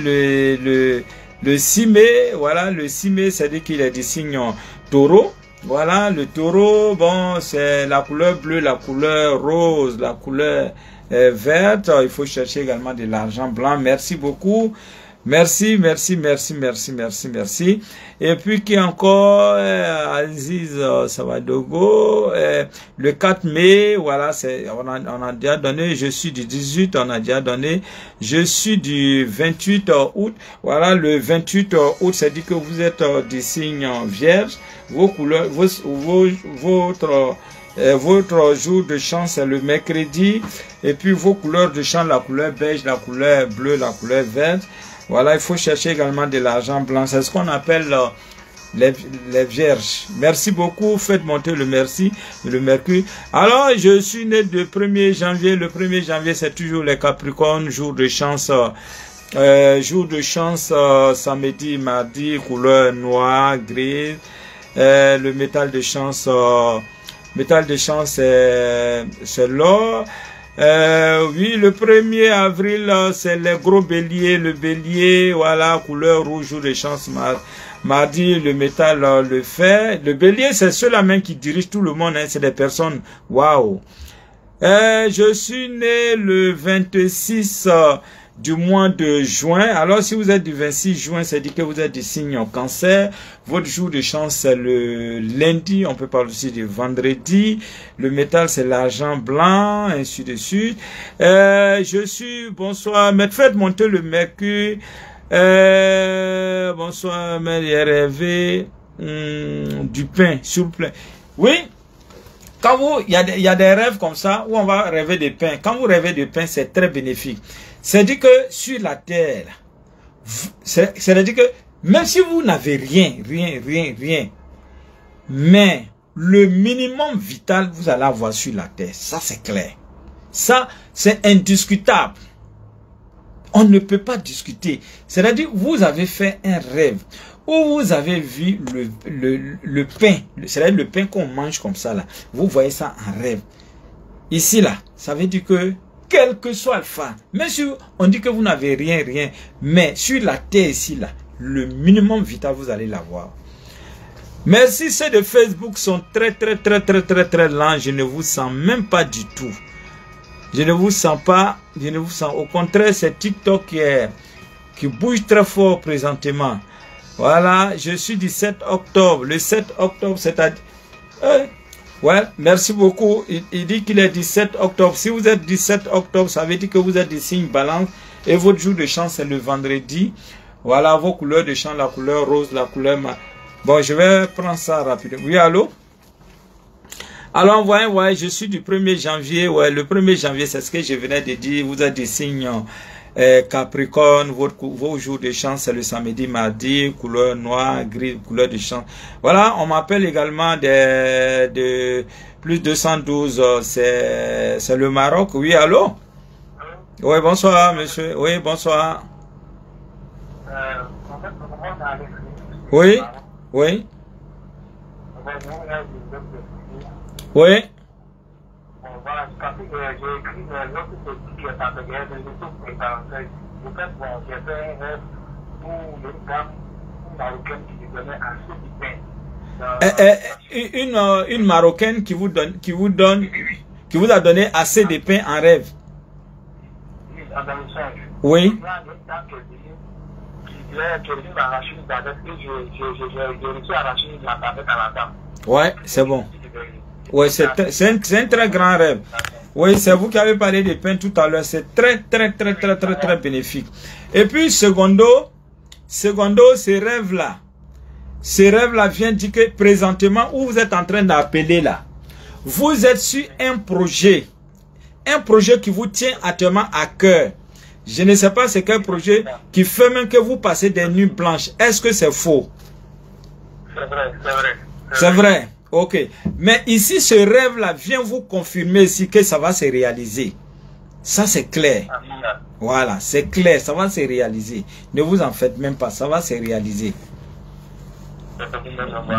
le 6 mai, voilà, le 6 mai, c'est-à-dire qu'il est du signe Taureau. Voilà, le Taureau, bon, c'est la couleur bleue, la couleur rose, la couleur verte. Il faut chercher également de l'argent blanc. Merci beaucoup. Merci, merci, merci, merci, merci, merci. Et puis qui encore, Aziz Savadogo, le 4 mai, voilà, on a déjà donné, je suis du 18, on a déjà donné, je suis du 28 août, voilà, le 28 août, c'est dit que vous êtes du signe vierge, vos couleurs, votre jour de chance c'est le mercredi, et puis vos couleurs de chance, la couleur beige, la couleur bleue, la couleur verte. Voilà, il faut chercher également de l'argent blanc. C'est ce qu'on appelle les vierges. Merci beaucoup. Faites monter le mercure. Alors, je suis né le 1er janvier. Le 1er janvier, c'est toujours les Capricornes. Jour de chance. Samedi, mardi, couleur noire, grise. Le métal de chance, c'est l'or. Oui, le 1er avril, c'est les gros béliers. Le bélier, voilà, couleur rouge, jour de chance. Mardi, le métal, le fer. Le bélier, c'est ceux-là même qui dirigent tout le monde. Hein, c'est des personnes, waouh. Je suis né le 26 du mois de juin. Alors, si vous êtes du 26 juin, c'est dit que vous êtes du signe en cancer. Votre jour de chance, c'est le lundi. On peut parler aussi du vendredi. Le métal, c'est l'argent blanc, ainsi de suite. Je suis, bonsoir, mais faites monter le mercure. Bonsoir, RRV, du pain, s'il vous plaît. Oui, quand vous, il y a des rêves comme ça, où on va rêver de pain. Quand vous rêvez de pain, c'est très bénéfique. C'est-à-dire que sur la terre, c'est-à-dire que même si vous n'avez rien, mais le minimum vital, vous allez avoir sur la terre. Ça, c'est clair. Ça, c'est indiscutable. On ne peut pas discuter. C'est-à-dire, vous avez fait un rêve où vous avez vu le pain, c'est-à-dire le pain qu'on mange comme ça, là. Vous voyez ça en rêve. Ici, là, ça veut dire que quel que soit le phare, même si on dit que vous n'avez rien, mais sur la terre ici, là, le minimum vital, vous allez l'avoir. Merci, ceux de Facebook sont très lents. Je ne vous sens même pas du tout. Je ne vous sens pas, au contraire, c'est TikTok qui bouge très fort présentement. Voilà, je suis du 7 octobre. Le 7 octobre, c'est-à-dire... ouais, merci beaucoup. Il dit qu'il est du 7 octobre. Si vous êtes du 7 octobre, ça veut dire que vous êtes du signe balance. Et votre jour de chance, c'est le vendredi. Voilà vos couleurs de chance, la couleur rose, la couleur... Bon, je vais prendre ça rapidement. Oui, allô? Alors, ouais, je suis du 1er janvier. Ouais, le 1er janvier, c'est ce que je venais de dire. Vous êtes des signes Capricorne. Vos jours de chance, c'est le samedi, mardi. Couleur noire, gris, couleur de chance. Voilà, on m'appelle également de plus 212. C'est le Maroc. Oui, allô? Oui, bonsoir, monsieur. Oui, bonsoir. Oui, oui. Oui. Une Marocaine qui vous a donné assez de pain en rêve. Oui. Ouais, c'est bon. Oui, c'est un très grand rêve. Oui, c'est vous qui avez parlé de pain tout à l'heure. C'est très bénéfique. Et puis, secondo, ces rêves-là viennent dire que présentement, où vous êtes en train d'appeler là, vous êtes sur un projet qui vous tient actuellement à cœur. Je ne sais pas c'est quel projet qui fait même que vous passez des nuits blanches. Est-ce que c'est faux? C'est vrai, c'est vrai. C'est vrai. Ok. Mais ici, ce rêve-là vient vous confirmer ici que ça va se réaliser. Ça, c'est clair. Voilà, c'est clair, ça va se réaliser. Ne vous en faites même pas, ça va se réaliser.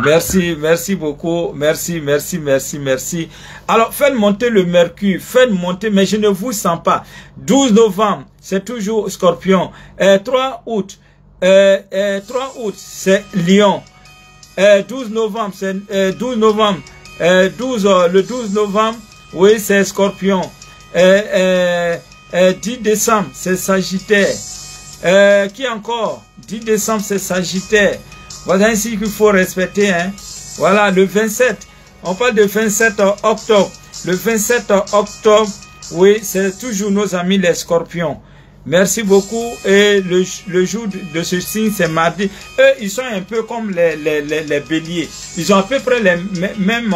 Merci, merci beaucoup. Merci, merci, merci, merci. Alors, faites monter le mercure, faites monter, mais je ne vous sens pas. 12 novembre, c'est toujours Scorpion. 3 août, 3 août, c'est Lion. 12 novembre, c'est 12 novembre. Le 12 novembre, oui, c'est Scorpion. 10 décembre, c'est Sagittaire. Qui encore? 10 décembre, c'est Sagittaire. Voilà ainsi qu'il faut respecter. Hein. Voilà, le 27. On parle de 27 octobre. Le 27 octobre, oui, c'est toujours nos amis les Scorpions. Merci beaucoup. Et le jour de ce signe, c'est mardi. Eux, ils sont un peu comme les béliers. Ils ont à peu près les mêmes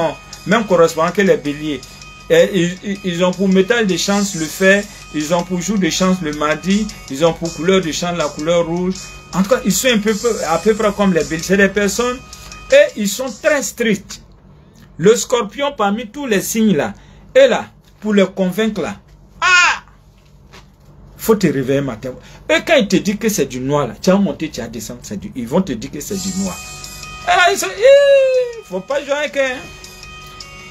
correspondants que les béliers. Et ils ont pour métal de chance le fer. Ils ont pour jour de chance le mardi. Ils ont pour couleur de chance la couleur rouge. En tout cas, ils sont à peu près comme les béliers. C'est des personnes et ils sont très stricts. Le Scorpion parmi tous les signes là. Et là, pour les convaincre là. Ah! Faut te réveiller matin. Et quand ils te disent que c'est du noir là, tu as monté, tu as descendu, ils vont te dire que c'est du noir. Ah, faut pas jouer avec eux.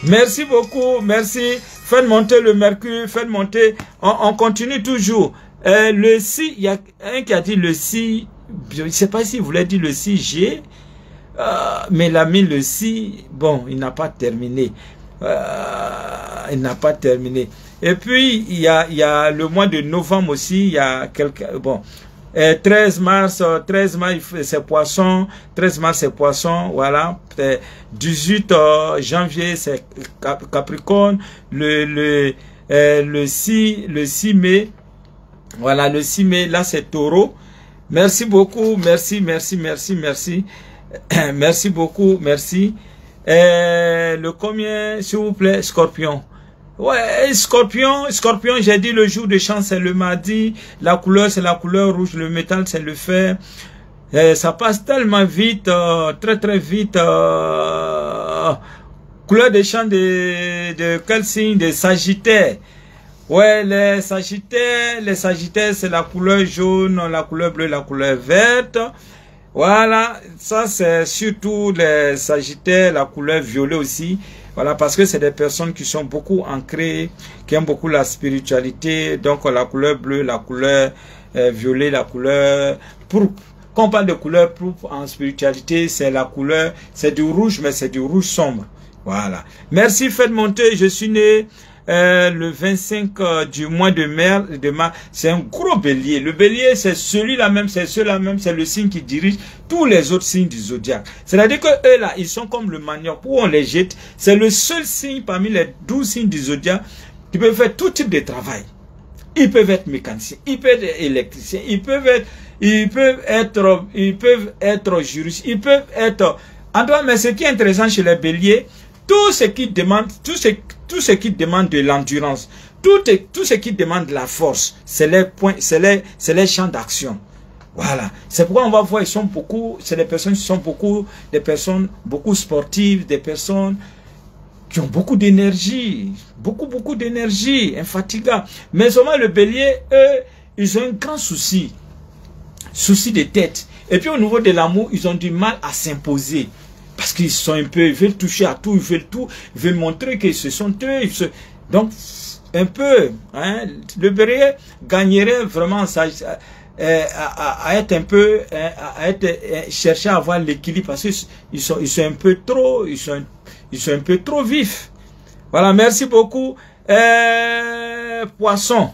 Merci beaucoup, merci. Faites monter le mercure, faites monter. On continue toujours. Le 6, il y a un qui a dit le 6. Je ne sais pas s'il voulait dire le 6G, mais il a mis le 6, bon, il n'a pas terminé. Il n'a pas terminé. Et puis, il y a le mois de novembre aussi, il y a quelques... Bon, 13 mars, c'est Poisson, 13 mars, c'est Poisson, voilà. 18 janvier, c'est Capricorne, le 6 mai, voilà, le 6 mai, là, c'est Taureau. Merci beaucoup, merci, merci, merci, merci. Merci beaucoup, merci. Le combien, s'il vous plaît, Scorpion? Ouais, Scorpion, j'ai dit le jour de chance, c'est le mardi. La couleur, c'est la couleur rouge. Le métal, c'est le fer. Ça passe tellement vite, très, très vite. Couleur de chance de quel signe? De Sagittaire. Ouais, les Sagittaires, c'est la couleur jaune, la couleur bleue, la couleur verte. Voilà, ça c'est surtout les Sagittaires, la couleur violet aussi. Voilà, parce que c'est des personnes qui sont beaucoup ancrées, qui aiment beaucoup la spiritualité. Donc la couleur bleue, la couleur violet, la couleur pourpre. Quand on parle de couleur pourpre en spiritualité, c'est la couleur, c'est du rouge, mais c'est du rouge sombre. Voilà. Merci, faites monter, je suis né... le 25 du mois de mars, c'est un gros bélier. Le bélier, c'est celui-là même, c'est ceux-là même, c'est le signe qui dirige tous les autres signes du zodiaque. C'est-à-dire que eux là, ils sont comme le manioc où on les jette. C'est le seul signe parmi les 12 signes du zodiaque qui peut faire tout type de travail. Ils peuvent être mécaniciens, ils peuvent être électriciens, ils peuvent être juristes, ils peuvent être... En tout cas, mais ce qui est intéressant chez les béliers, tout ce qui demande de l'endurance, tout ce qui demande de la force, c'est les points, c'est les champs d'action. Voilà. C'est pourquoi on va voir, ils sont beaucoup, c'est des personnes qui sont beaucoup sportives, des personnes qui ont beaucoup d'énergie, beaucoup d'énergie, infatigables. Mais seulement le bélier, eux, ils ont un grand souci de tête. Et puis au niveau de l'amour, ils ont du mal à s'imposer. Parce qu'ils sont un peu, ils veulent toucher à tout, ils veulent montrer que ce sont eux. Donc, un peu, hein, le bélier gagnerait vraiment à être un peu, chercher à avoir l'équilibre parce qu'ils sont un peu trop, ils sont un peu trop vifs. Voilà, merci beaucoup. Poisson,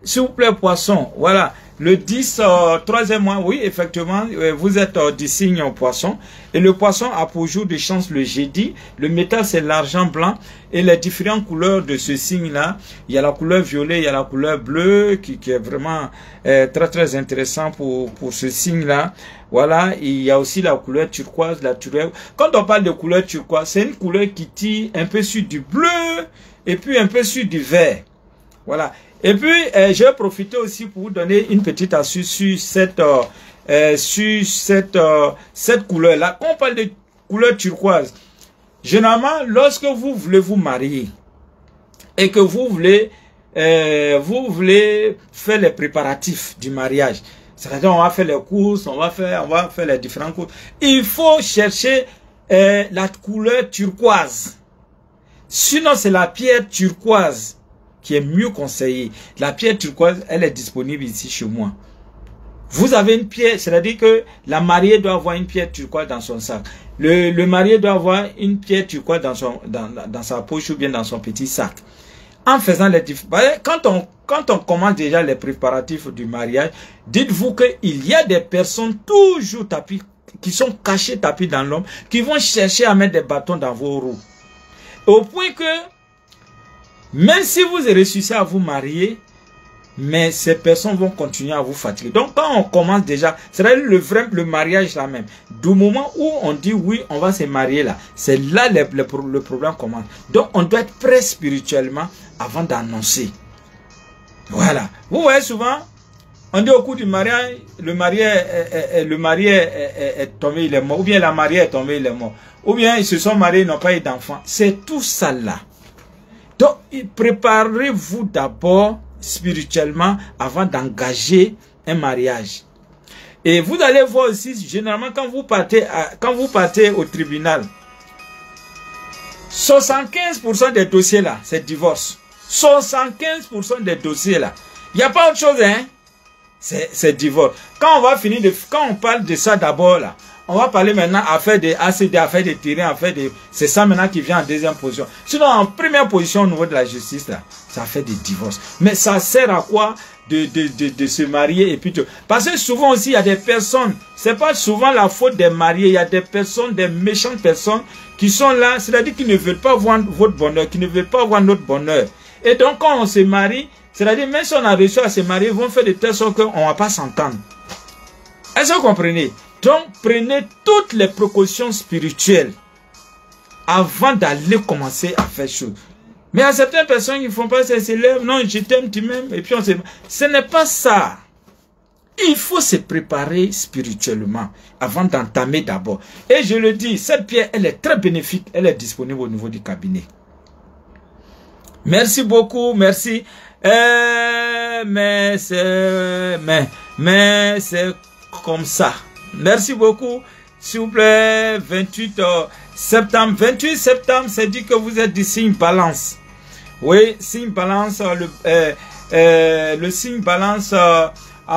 s'il vous plaît, Poisson, voilà. Le 10, troisième mois, oui, effectivement, vous êtes du signe poisson. Et le poisson a pour jour de chance le jeudi. Le métal, c'est l'argent blanc. Et les différentes couleurs de ce signe-là, il y a la couleur violet, il y a la couleur bleue, qui est vraiment très, très intéressant pour ce signe-là. Voilà, il y a aussi la couleur turquoise, la turquoise. Quand on parle de couleur turquoise, c'est une couleur qui tire un peu sur du bleu et puis un peu sur du vert. Voilà. Et puis, je vais profiter aussi pour vous donner une petite astuce sur cette couleur-là. Quand on parle de couleur turquoise, généralement, lorsque vous voulez vous marier et que vous voulez vous voulez faire les préparatifs du mariage. C'est-à-dire, on va faire les courses, on va faire les différentes courses. Il faut chercher la couleur turquoise. Sinon, c'est la pierre turquoise qui est mieux conseillée. La pierre turquoise, elle est disponible ici chez moi. Vous avez une pierre, c'est-à-dire que la mariée doit avoir une pierre turquoise dans son sac. Le marié doit avoir une pierre turquoise dans sa poche ou bien dans son petit sac. En faisant les différents... Quand on commence déjà les préparatifs du mariage, dites-vous qu'il y a des personnes toujours tapis, qui sont cachées tapis dans l'homme, qui vont chercher à mettre des bâtons dans vos roues. Au point que, même si vous réussissez à vous marier, mais ces personnes vont continuer à vous fatiguer. Donc quand on commence déjà, c'est-à-dire le mariage là même, du moment où on dit oui, on va se marier là, c'est là le problème commence. Donc on doit être prêt spirituellement avant d'annoncer. Voilà. Vous voyez souvent, on dit au cours du mariage, le marié est tombé, il est mort. Ou bien la mariée est tombée, il est mort. Ou bien ils se sont mariés, ils n'ont pas eu d'enfants. C'est tout ça là. Donc, préparez-vous d'abord spirituellement avant d'engager un mariage. Et vous allez voir aussi, généralement, quand vous partez au tribunal, 75% des dossiers là, c'est divorce. 75% des dossiers là. Il n'y a pas autre chose, hein. C'est divorce. Quand on parle de ça d'abord là, on va parler maintenant affaire de ACD, affaire de terrain, affaire de... C'est ça maintenant qui vient en deuxième position. Sinon, en première position au niveau de la justice là, ça fait des divorces. Mais ça sert à quoi de se marier et puis tout. Parce que souvent aussi, il y a des personnes, c'est pas souvent la faute des mariés, il y a des personnes, des méchantes personnes qui sont là, c'est-à-dire qu'ils ne veulent pas voir votre bonheur, qui ne veulent pas voir notre bonheur. Et donc, quand on se marie, c'est-à-dire, même si on a réussi à se marier, ils vont faire de telle sorte qu'on ne va pas s'entendre. Est-ce que vous comprenez? Donc, prenez toutes les précautions spirituelles avant d'aller commencer à faire chose. Mais il y a certaines personnes qui ne font pas ça, se lèvent, non, je t'aime, tu m'aimes, et puis on se... Ce n'est pas ça. Il faut se préparer spirituellement avant d'entamer d'abord. Et je le dis, cette pierre, elle est très bénéfique, elle est disponible au niveau du cabinet. Merci beaucoup, merci. Mais c'est comme ça. Merci beaucoup. S'il vous plaît, 28 septembre. 28 septembre, c'est dit que vous êtes du signe Balance. Oui, signe Balance, le signe Balance a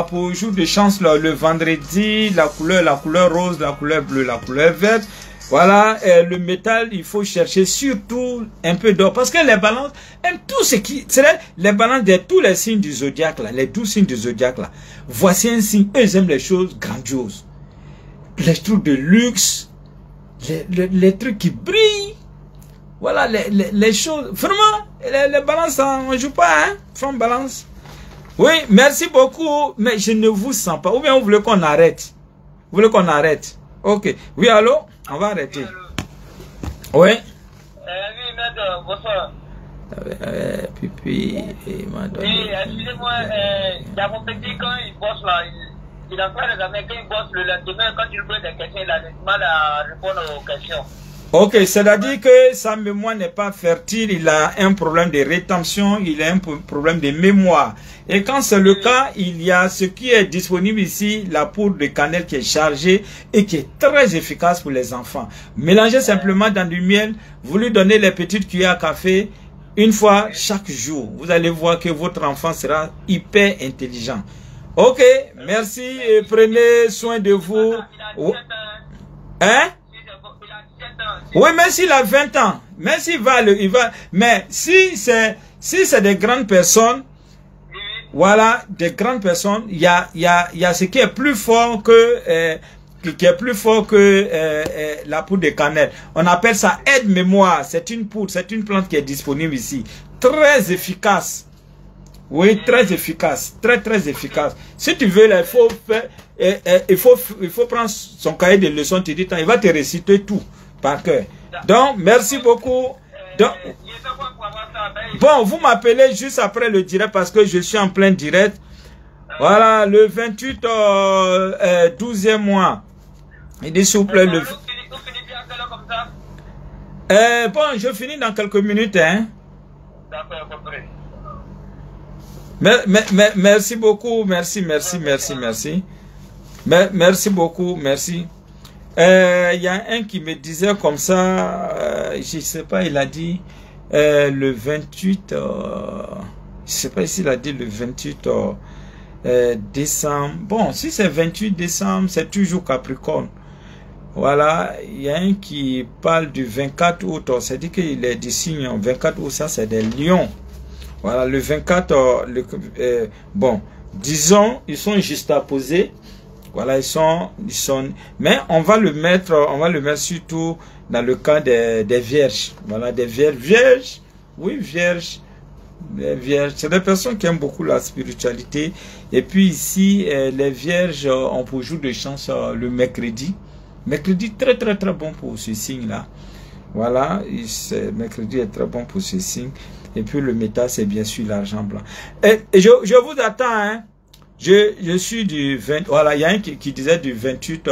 pour jour de chance le vendredi, la couleur rose, la couleur bleue, la couleur verte. Voilà, le métal, il faut chercher surtout un peu d'or. Parce que les balances aiment tout ce qui... C'est les balances de tous les signes du zodiaque, là, les 12 signes du zodiaque. Là. Voici un signe, eux, ils aiment les choses grandioses. Les trucs de luxe, les trucs qui brillent. Voilà, les choses... Vraiment, les balances, on ne joue pas, hein, from balance. Oui, merci beaucoup, mais je ne vous sens pas. Ou bien vous voulez qu'on arrête? Vous voulez qu'on arrête? Ok. Oui, allô? On va arrêter. Oui. Oui, maître, bonsoir. Pipi, il m'a donné. Oui, excusez-moi, il y a mon petit, quand il bosse là, il est en train d'examiner, quand il bosse le lendemain, quand il pose des questions, il a du mal à répondre aux questions. Ok, c'est-à-dire que sa mémoire n'est pas fertile, il a un problème de rétention, il a un problème de mémoire. Et quand c'est le cas, il y a ce qui est disponible ici, la poudre de cannelle qui est chargée et qui est très efficace pour les enfants. Mélangez simplement dans du miel, vous lui donnez les petites cuillères à café une fois chaque jour. Vous allez voir que votre enfant sera hyper intelligent. Ok, merci et prenez soin de vous. Hein? Oui, mais s'il a 20 ans, mais s'il va, mais si c'est des grandes personnes, voilà, des grandes personnes, il y a ce qui est plus fort que, la poudre de cannelle. On appelle ça aide-mémoire. C'est une poudre, c'est une plante qui est disponible ici. Très efficace. Oui, très efficace. Très efficace. Si tu veux, là, il faut prendre son cahier de leçons, tu dis, il va te réciter tout par cœur. Donc, merci beaucoup. Donc, bon, vous m'appelez juste après le direct parce que je suis en plein direct. Voilà, le 28 12e mois. Il dit s'il vous plaît, bon, je finis dans quelques minutes, hein. Merci beaucoup, merci beaucoup, merci. Il y a un qui me disait comme ça, je sais pas, il a dit le 28, je sais pas s'il a dit le 28 décembre. Bon, si c'est 28 décembre, c'est toujours Capricorne. Voilà, il y a un qui parle du 24 août, c'est dit qu'il est du signe 24 août, ça c'est des lions. Voilà, le 24, bon, disons, ils sont juxtaposés. Voilà, ils sont, mais on va le mettre surtout dans le cas des vierges. Voilà, des vierges, oui, vierges. Les vierges, c'est des personnes qui aiment beaucoup la spiritualité. Et puis ici, les vierges ont pour jour de chance le mercredi. Mercredi, très bon pour ce signe-là. Voilà, mercredi est très bon pour ce signe. Et puis le métal, c'est bien sûr l'argent blanc. Et je vous attends, hein. Je suis du 20, voilà, il y a un qui disait du 28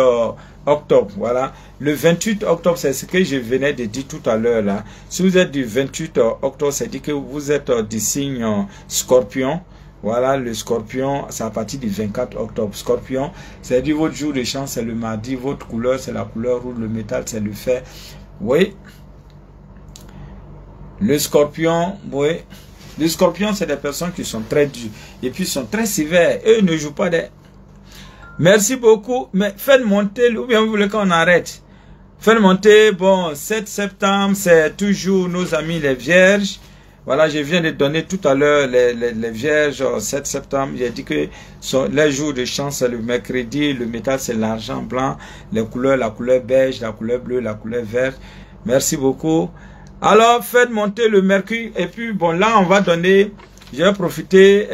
octobre, voilà. Le 28 octobre, c'est ce que je venais de dire tout à l'heure, là. Si vous êtes du 28 octobre, c'est dit que vous êtes du signe Scorpion. Voilà, le Scorpion, c'est à partir du 24 octobre. Scorpion, c'est dit votre jour de chance, c'est le mardi. Votre couleur, c'est la couleur rouge. Le métal, c'est le fer. Oui. Le Scorpion, oui. Les Scorpions, c'est des personnes qui sont très dures et puis sont très sévères. Eux ne jouent pas des... Merci beaucoup. Mais faites monter, ou bien vous voulez qu'on arrête? Faites monter, bon, 7 septembre, c'est toujours nos amis les vierges. Voilà, je viens de donner tout à l'heure les vierges, 7 septembre. J'ai dit que les jours de chance, c'est le mercredi. Le métal, c'est l'argent blanc. Les couleurs, la couleur beige, la couleur bleue, la couleur verte. Merci beaucoup. Alors, faites monter le mercure. Et puis, bon, là, on va donner, je vais profiter,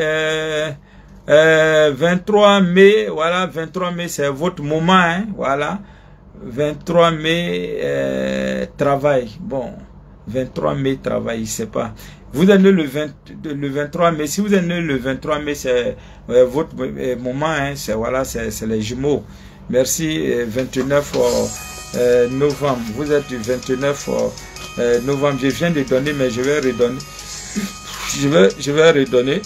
23 mai, voilà, 23 mai, c'est votre moment, hein, voilà. 23 mai, travail. Bon, 23 mai, travail, je sais pas. Vous êtes né le 23 mai. Si vous êtes né le 23 mai, c'est votre moment, hein, c'est, voilà, c'est les jumeaux. Merci, 29 novembre. Vous êtes du 29 novembre. Je viens de donner, mais je vais redonner. Je vais redonner.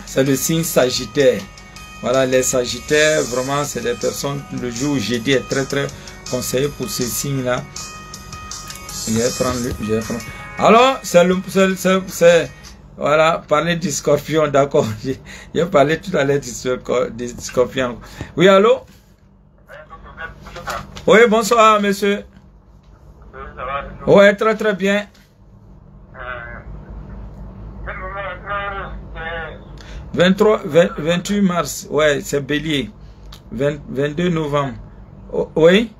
C'est le signe Sagittaire. Voilà, les Sagittaires, vraiment, c'est des personnes, le jour jeudi est très conseillé pour ces signes-là. Je vais prendre. Alors, c'est, voilà, parler du Scorpion, d'accord. J'ai parlé tout à l'heure du Scorpion. Oui, allô? Oui, bonsoir, monsieur. Oui, très bien. 28 mars, ouais, c'est Bélier. 22 novembre. Oh, oui?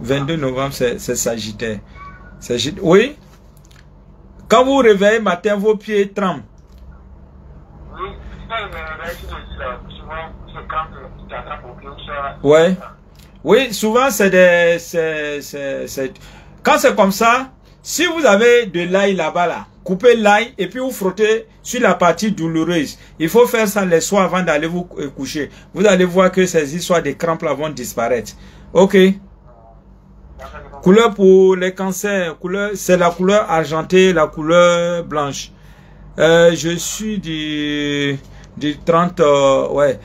22 novembre, c'est Sagittaire. Oui? Quand vous vous réveillez matin, vos pieds tremblent. Ouais. Oui, souvent c'est des... Quand c'est comme ça, si vous avez de l'ail là-bas, là, coupez l'ail et puis vous frottez sur la partie douloureuse. Il faut faire ça les soirs avant d'aller vous coucher. Vous allez voir que ces histoires de crampes là vont disparaître. Ok. Couleur pour les cancers, c'est la couleur argentée, la couleur blanche. Je suis du 30, ouais.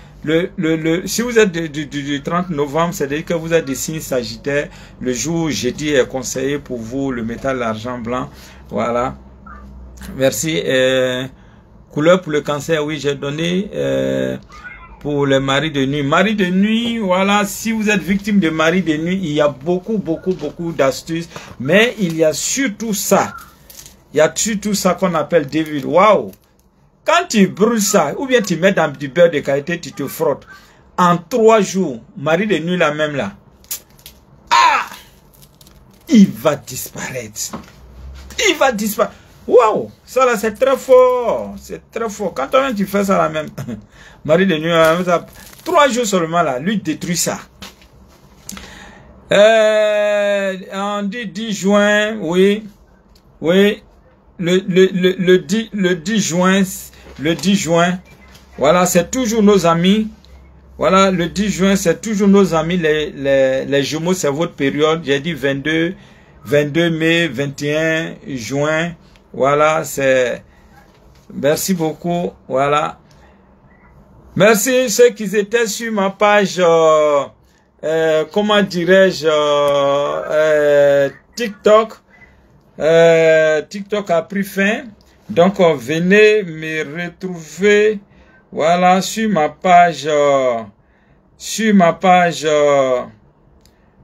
Si vous êtes du 30 novembre, c'est-à-dire que vous êtes des signes Sagittaires. Le jour jeudi est conseillé pour vous, le métal, l'argent blanc. Voilà. Merci. Couleur pour le cancer, oui, j'ai donné pour les maris de nuit. Maris de nuit, voilà, si vous êtes victime de maris de nuit, il y a beaucoup d'astuces. Mais il y a surtout ça. Il y a surtout ça qu'on appelle David. Waouh! Quand tu brûles ça, ou bien tu mets dans du beurre de qualité, tu te frottes. En 3 jours, mari de nuit la même là. Ah! Il va disparaître. Il va disparaître. Waouh! Ça là, c'est très fort. C'est très fort. Quand toi-même tu fais ça la même. Mari de nuit, 3 jours seulement là, lui détruit ça. On dit 10 juin, oui. Oui. Le 10 juin, voilà, c'est toujours nos amis. Voilà, le 10 juin, c'est toujours nos amis. Les jumeaux, c'est votre période. J'ai dit 22, 22 mai, 21 juin. Voilà, c'est... Merci beaucoup. Voilà. Merci ceux qui étaient sur ma page, comment dirais-je, TikTok. TikTok a pris fin. Donc, venez me retrouver, voilà, sur ma page,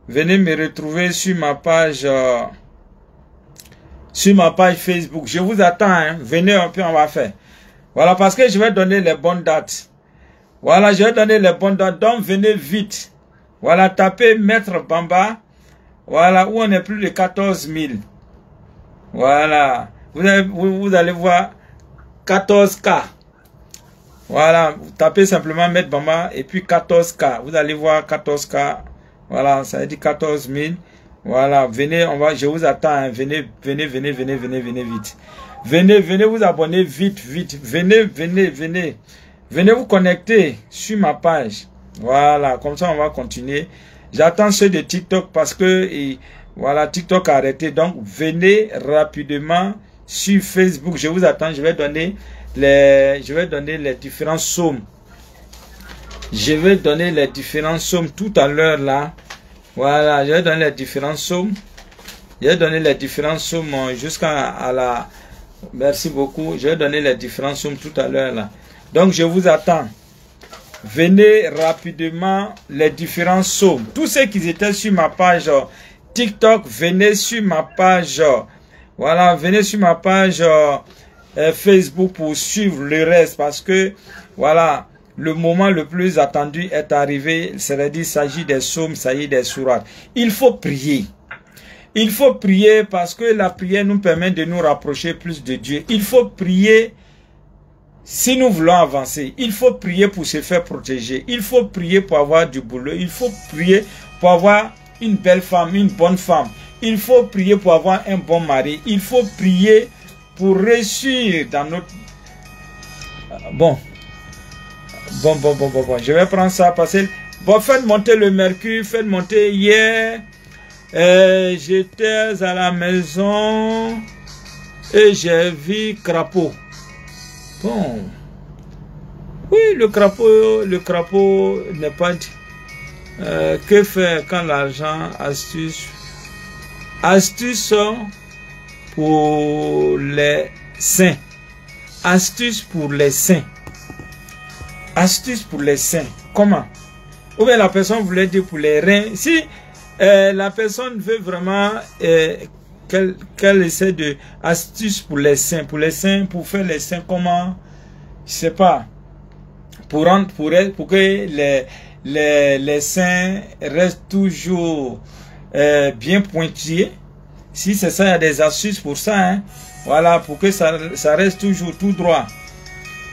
venez me retrouver sur ma page Facebook. Je vous attends, hein. Venez un peu, on va faire. Voilà, parce que je vais donner les bonnes dates. Voilà, je vais donner les bonnes dates. Donc, venez vite. Voilà, tapez Maître Bamba. Voilà, où on est plus de 14 000. Voilà. Vous allez voir 14K. Voilà, vous tapez simplement Maître Bamba et puis 14K. Vous allez voir 14K. Voilà, ça veut dire 14 000. Voilà, venez, je vous attends. Hein. Venez vite. Venez vous abonner vite. Venez vous connecter sur ma page. Voilà, comme ça on va continuer. J'attends ceux de TikTok parce que voilà, TikTok a arrêté. Donc venez rapidement sur Facebook. Je vous attends. Je vais donner les différentes sommes. Je vais donner les différentes sommes tout à l'heure là. Voilà, je vais donner les différentes sommes. Je vais donner les différentes sommes jusqu'à la... Merci beaucoup. Je vais donner les différentes sommes tout à l'heure là. Donc, je vous attends. Venez rapidement les différentes sommes. Tous ceux qui étaient sur ma page TikTok, venez sur ma page. Voilà, venez sur ma page Facebook pour suivre le reste. Parce que, voilà, le moment le plus attendu est arrivé. C'est-à-dire, il s'agit des sommes, il s'agit des sourates. Il faut prier. Il faut prier parce que la prière nous permet de nous rapprocher plus de Dieu. Il faut prier si nous voulons avancer. Il faut prier pour se faire protéger. Il faut prier pour avoir du boulot. Il faut prier pour avoir une belle femme, une bonne femme. Il faut prier pour avoir un bon mari. Il faut prier pour réussir dans notre... Bon. Je vais prendre ça parce que... Bon, faites monter le mercure. Faites monter hier. J'étais à la maison et j'ai vu crapaud. Bon. Oui, le crapaud n'est pas dit. Que faire quand l'argent, astuce pour les saints. Astuce pour les saints. Astuce pour les saints. Comment? Ou bien la personne voulait dire pour les reins. Si la personne veut vraiment qu'elle essaie de astuce pour les saints, pour faire les saints, comment, je sais pas, pour que les saints restent toujours bien pointillés. Si c'est ça, il y a des astuces pour ça, hein. Voilà, pour que ça reste toujours tout droit.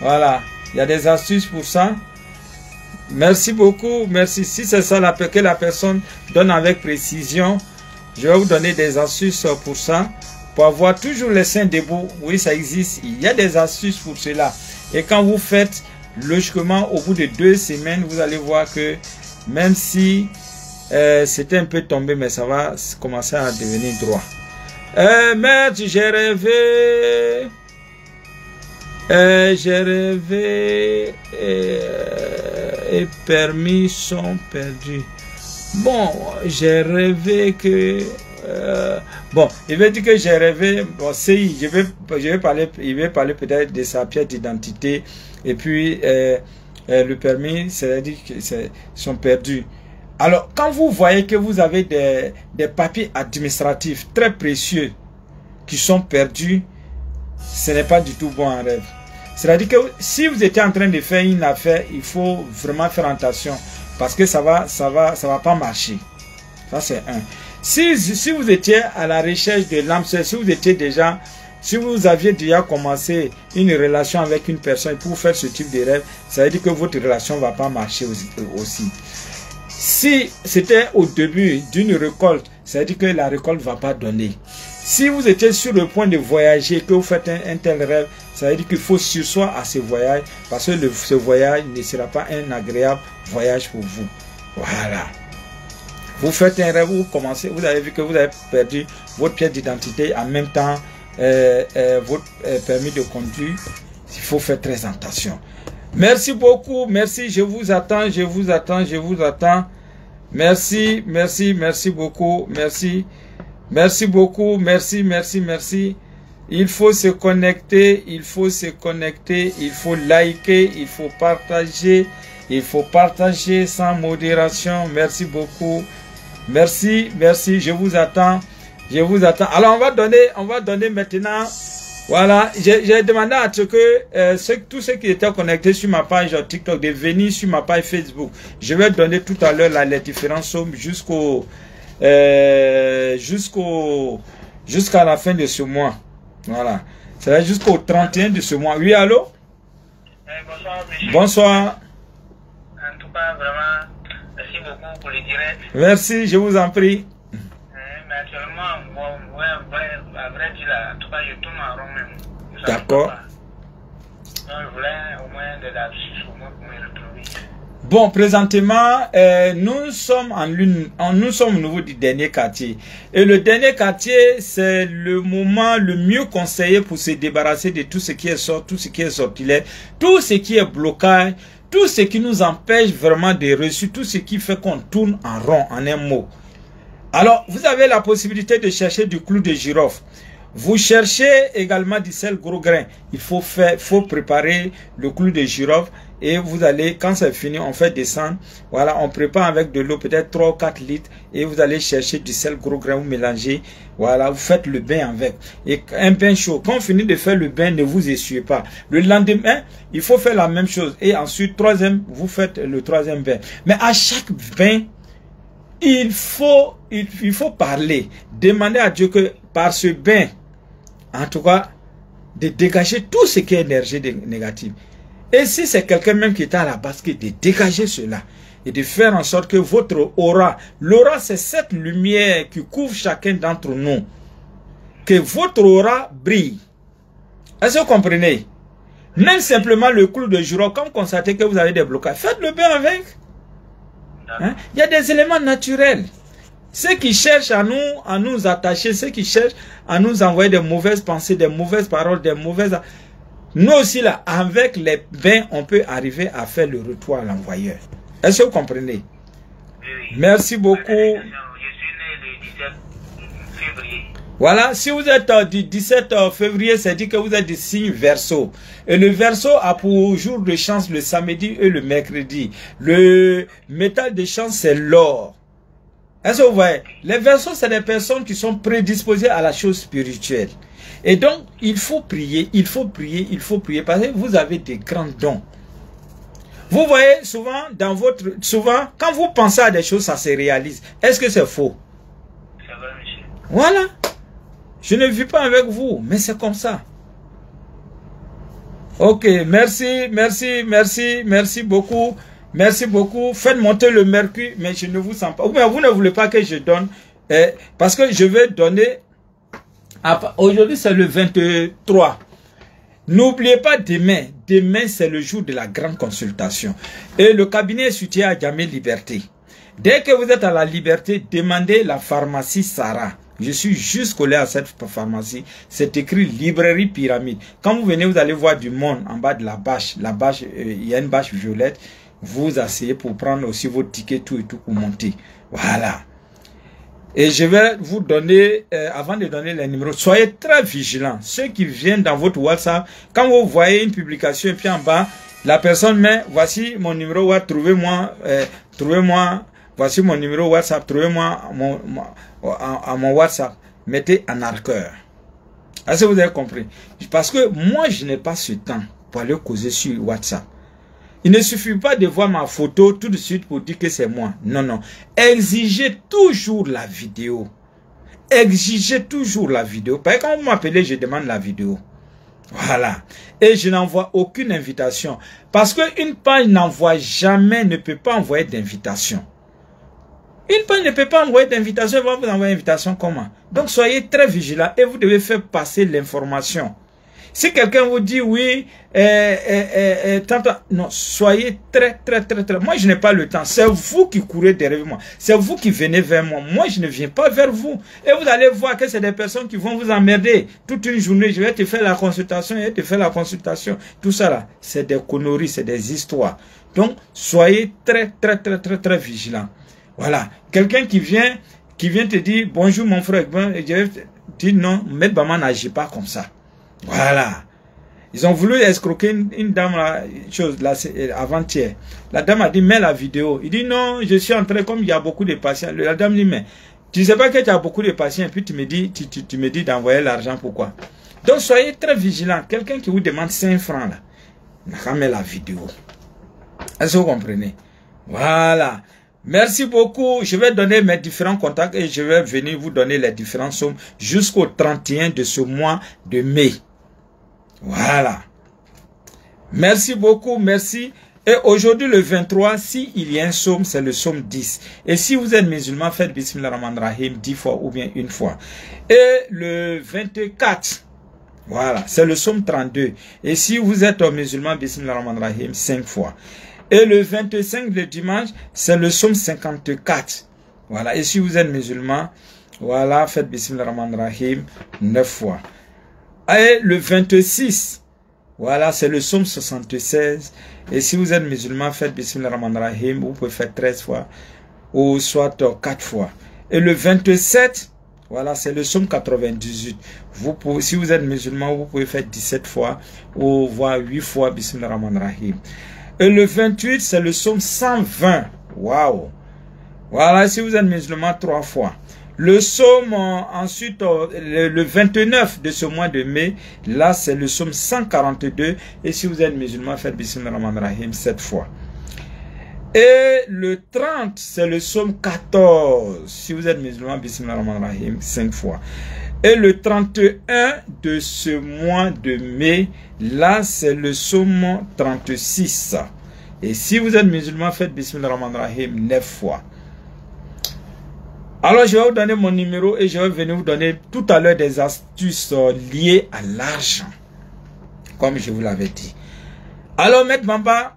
Voilà, il y a des astuces pour ça. Merci beaucoup, merci. Si c'est ça que la personne donne avec précision, je vais vous donner des astuces pour ça. Pour avoir toujours les seins debout, oui, ça existe. Il y a des astuces pour cela. Et quand vous faites, logiquement, au bout de 2 semaines, vous allez voir que même si c'était un peu tombé, mais ça va commencer à devenir droit. Maître, j'ai rêvé et permis sont perdus. Bon, j'ai rêvé que... bon, il veut dire que j'ai rêvé... Bon, je vais parler, il va parler peut-être de sa pièce d'identité. Et puis, le permis, c'est-à-dire qu'ils sont perdus. Alors, quand vous voyez que vous avez des papiers administratifs très précieux qui sont perdus, ce n'est pas du tout bon en rêve. C'est-à-dire que si vous étiez en train de faire une affaire, il faut vraiment faire attention parce que ça va pas marcher. Ça c'est un. Si vous étiez à la recherche de l'âme sœur, si vous aviez déjà commencé une relation avec une personne pour faire ce type de rêve, ça veut dire que votre relation ne va pas marcher aussi. Si c'était au début d'une récolte, ça veut dire que la récolte ne va pas donner. Si vous étiez sur le point de voyager, que vous faites un tel rêve, ça veut dire qu'il faut sursoir à ce voyage, parce que ce voyage ne sera pas un agréable voyage pour vous. Voilà. Vous faites un rêve, vous commencez, vous avez vu que vous avez perdu votre pièce d'identité, en même temps votre permis de conduire. Il faut faire très attention. Merci beaucoup, merci, je vous attends, je vous attends, je vous attends. Merci, merci, merci beaucoup, merci. Merci beaucoup, merci, merci, merci. Il faut se connecter, il faut se connecter, il faut liker, il faut partager sans modération. Merci beaucoup. Merci, merci, je vous attends. Je vous attends. Alors on va donner maintenant. Voilà, j'ai demandé à ce que tous ceux qui étaient connectés sur ma page TikTok de venir sur ma page Facebook. Je vais donner tout à l'heure les différentes sommes jusqu'à la fin de ce mois. Voilà. Ça va jusqu'au 31 de ce mois. Oui, allô? Bonsoir, monsieur. Bonsoir. En tout cas, vraiment, merci beaucoup pour les directs. Merci, je vous en prie. Mais actuellement, à vrai dire, en tout cas, je tourne en rond même. D'accord. Donc, je voulais au moins de la suite pour moi pour me retrouver. Bon, présentement, nous sommes nous sommes au niveau du dernier quartier. Et le dernier quartier, c'est le moment le mieux conseillé pour se débarrasser de tout ce qui est sorti, tout ce qui est sortilège, tout ce qui est blocage, tout ce qui nous empêche vraiment de réussir, tout ce qui fait qu'on tourne en rond, en un mot. Alors, vous avez la possibilité de chercher du clou de girofle. Vous cherchez également du sel gros grain. Il faut préparer le clou de girofle. Et vous allez, quand c'est fini, on fait descendre. Voilà, on prépare avec de l'eau, peut-être 3 ou 4 litres. Et vous allez chercher du sel gros grain, vous mélangez. Voilà, vous faites le bain avec. Et un bain chaud. Quand vous finissez de faire le bain, ne vous essuyez pas. Le lendemain, il faut faire la même chose. Et ensuite, troisième, vous faites le troisième bain. Mais à chaque bain, il faut parler. Demander à Dieu que par ce bain, en tout cas, de dégager tout ce qui est énergie négative. Et si c'est quelqu'un même qui est à la basket, de dégager cela et de faire en sorte que votre aura, l'aura c'est cette lumière qui couvre chacun d'entre nous, que votre aura brille. Est-ce que vous comprenez? Même simplement le clou de girofle, comme constatez que vous avez des blocages, faites le bain avec. Hein? Il y a des éléments naturels. Ceux qui cherchent à nous attacher, ceux qui cherchent à nous envoyer des mauvaises pensées, des mauvaises paroles, des mauvaises... Nous aussi là, avec les bains, on peut arriver à faire le retour à l'envoyeur. Est-ce que vous comprenez? Oui. Merci beaucoup. Je suis né le 17 février. Voilà, si vous êtes du 17 février, c'est dit que vous êtes du signe Verseau. Et le Verseau a pour jour de chance le samedi et le mercredi. Le métal de chance, c'est l'or. Est-ce que vous voyez? Les Verseaux, c'est des personnes qui sont prédisposées à la chose spirituelle. Et donc, il faut prier, il faut prier, il faut prier, parce que vous avez des grands dons. Vous voyez, souvent, quand vous pensez à des choses, ça se réalise. Est-ce que c'est faux? C'est vrai, monsieur. Voilà. Je ne vis pas avec vous, mais c'est comme ça. Ok, merci, merci, merci, merci beaucoup. Merci beaucoup. Faites monter le mercure, mais je ne vous sens pas. Ou bien vous ne voulez pas que je donne, parce que je vais donner... Aujourd'hui, c'est le 23. N'oubliez pas demain. Demain, c'est le jour de la grande consultation. Et le cabinet est situé à Djamé Liberté. Dès que vous êtes à la Liberté, demandez la pharmacie Sarah. Je suis juste collé à cette pharmacie. C'est écrit librairie pyramide. Quand vous venez, vous allez voir du monde en bas de la bâche. La bâche, il y a une bâche violette. Vous asseyez pour prendre aussi vos tickets, tout et tout pour monter. Voilà. Et je vais vous donner, avant de donner les numéros, soyez très vigilants. Ceux qui viennent dans votre WhatsApp, quand vous voyez une publication et puis en bas, la personne met, voici mon numéro WhatsApp, trouvez-moi, voici mon numéro WhatsApp, trouvez-moi à mon WhatsApp, mettez un marqueur. Est-ce que vous avez compris? Parce que moi, je n'ai pas ce temps pour aller causer sur WhatsApp. Il ne suffit pas de voir ma photo tout de suite pour dire que c'est moi. Non, non. Exigez toujours la vidéo. Exigez toujours la vidéo. Parce que quand vous m'appelez, je demande la vidéo. Voilà. Et je n'envoie aucune invitation. Parce qu'une page n'envoie jamais, ne peut pas envoyer d'invitation. Une page ne peut pas envoyer d'invitation. Elle va vous envoyer une invitation comment? Donc soyez très vigilants et vous devez faire passer l'information. Si quelqu'un vous dit oui, non, soyez très. Moi, je n'ai pas le temps. C'est vous qui courez derrière moi. C'est vous qui venez vers moi. Moi, je ne viens pas vers vous. Et vous allez voir que c'est des personnes qui vont vous emmerder. Toute une journée, je vais te faire la consultation, je vais te faire la consultation. Tout ça là, c'est des conneries, c'est des histoires. Donc, soyez très vigilants. Voilà. Quelqu'un qui vient te dire, bonjour mon frère, et je vais te dire, non, Maître Bamba n'agit pas comme ça. Voilà. Ils ont voulu escroquer une dame là, avant-hier. La dame a dit, mets la vidéo. Il dit, non, je suis en train, comme il y a beaucoup de patients. La dame dit, mais tu ne sais pas que tu as beaucoup de patients, et puis tu me dis d'envoyer l'argent, pourquoi? Donc, soyez très vigilants. Quelqu'un qui vous demande 5 francs, là, n'a qu'à mettre la vidéo. Est-ce que vous comprenez? Voilà. Merci beaucoup. Je vais donner mes différents contacts et je vais venir vous donner les différentes sommes jusqu'au 31 de ce mois de mai. Voilà. Merci beaucoup. Merci. Et aujourd'hui, le 23, s'il y a un somme, c'est le somme 10. Et si vous êtes musulman, faites Bismillah Rahman Rahim 10 fois ou bien une fois. Et le 24, voilà, c'est le somme 32. Et si vous êtes musulman, Bismillah Rahman Rahim 5 fois. Et le 25, le dimanche, c'est le somme 54. Voilà. Et si vous êtes musulman, voilà, faites Bismillah Rahman Rahim 9 fois. Et le 26, voilà, c'est le somme 76. Et si vous êtes musulman, faites Bismillah Rahman Rahim, vous pouvez faire 13 fois, ou soit 4 fois. Et le 27, voilà, c'est le somme 98. Vous pouvez, si vous êtes musulman, vous pouvez faire 17 fois, ou voire 8 fois Bismillah Rahman Rahim. Et le 28, c'est le somme 120. Waouh! Voilà, si vous êtes musulman, 3 fois. Le somme, ensuite, le 29 de ce mois de mai, là, c'est le somme 142. Et si vous êtes musulman, faites Bismillah Rahman Rahim 7 fois. Et le 30, c'est le somme 14. Si vous êtes musulman, Bismillah Rahman Rahim 5 fois. Et le 31 de ce mois de mai, là, c'est le somme 36. Et si vous êtes musulman, faites Bismillah Rahman Rahim 9 fois. Alors, je vais vous donner mon numéro et je vais venir vous donner tout à l'heure des astuces liées à l'argent. Comme je vous l'avais dit. Alors, Maître Bamba,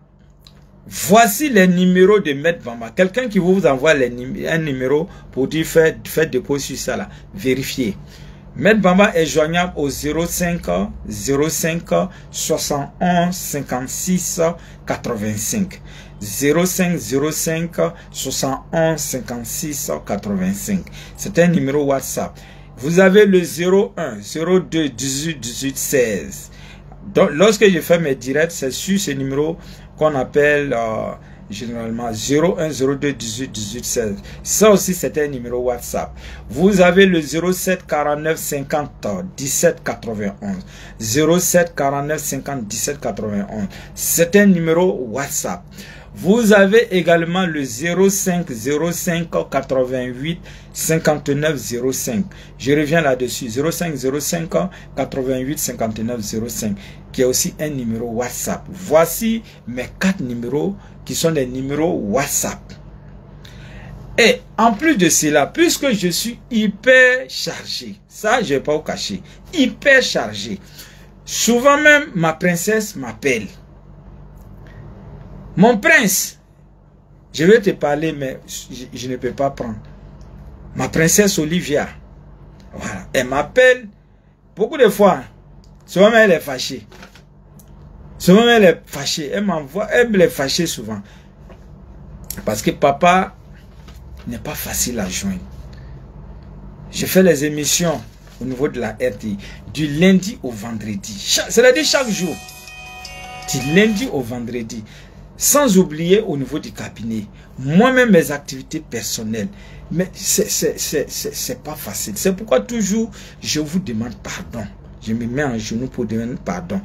voici les numéros de Maître Bamba. Quelqu'un qui vous envoie un numéro pour dire faites dépôt sur ça là. Vérifiez. Maître Bamba est joignable au 05 71 56 85. 05 71 56 85. C'est un numéro WhatsApp. Vous avez le 01 02 18 18 16. Donc, lorsque je fais mes directs, c'est sur ce numéro qu'on appelle généralement 01 02 18 18 16. Ça aussi, c'est un numéro WhatsApp. Vous avez le 07 49 50 17 91. 07 49 50 17 91. C'est un numéro WhatsApp. Vous avez également le 05 05 88 59 05. Je reviens là-dessus. 05 05 88 59 05, qui est aussi un numéro WhatsApp. Voici mes 4 numéros qui sont des numéros WhatsApp. Et en plus de cela, puisque je suis hyper chargé, ça je ne vais pas vous cacher, hyper chargé, souvent même ma princesse m'appelle. Mon prince, je vais te parler, mais je ne peux pas prendre. Ma princesse Olivia, voilà, elle m'appelle beaucoup de fois. Souvent, elle est fâchée. Souvent, elle est fâchée. Elle m'envoie, elle est fâchée souvent. Parce que papa n'est pas facile à joindre. Je fais les émissions au niveau de la RTI du lundi au vendredi. C'est-à-dire chaque jour. Du lundi au vendredi. Sans oublier au niveau du cabinet, moi-même mes activités personnelles. Mais c'est pas facile. C'est pourquoi toujours je vous demande pardon. Je me mets en genoux pour demander pardon.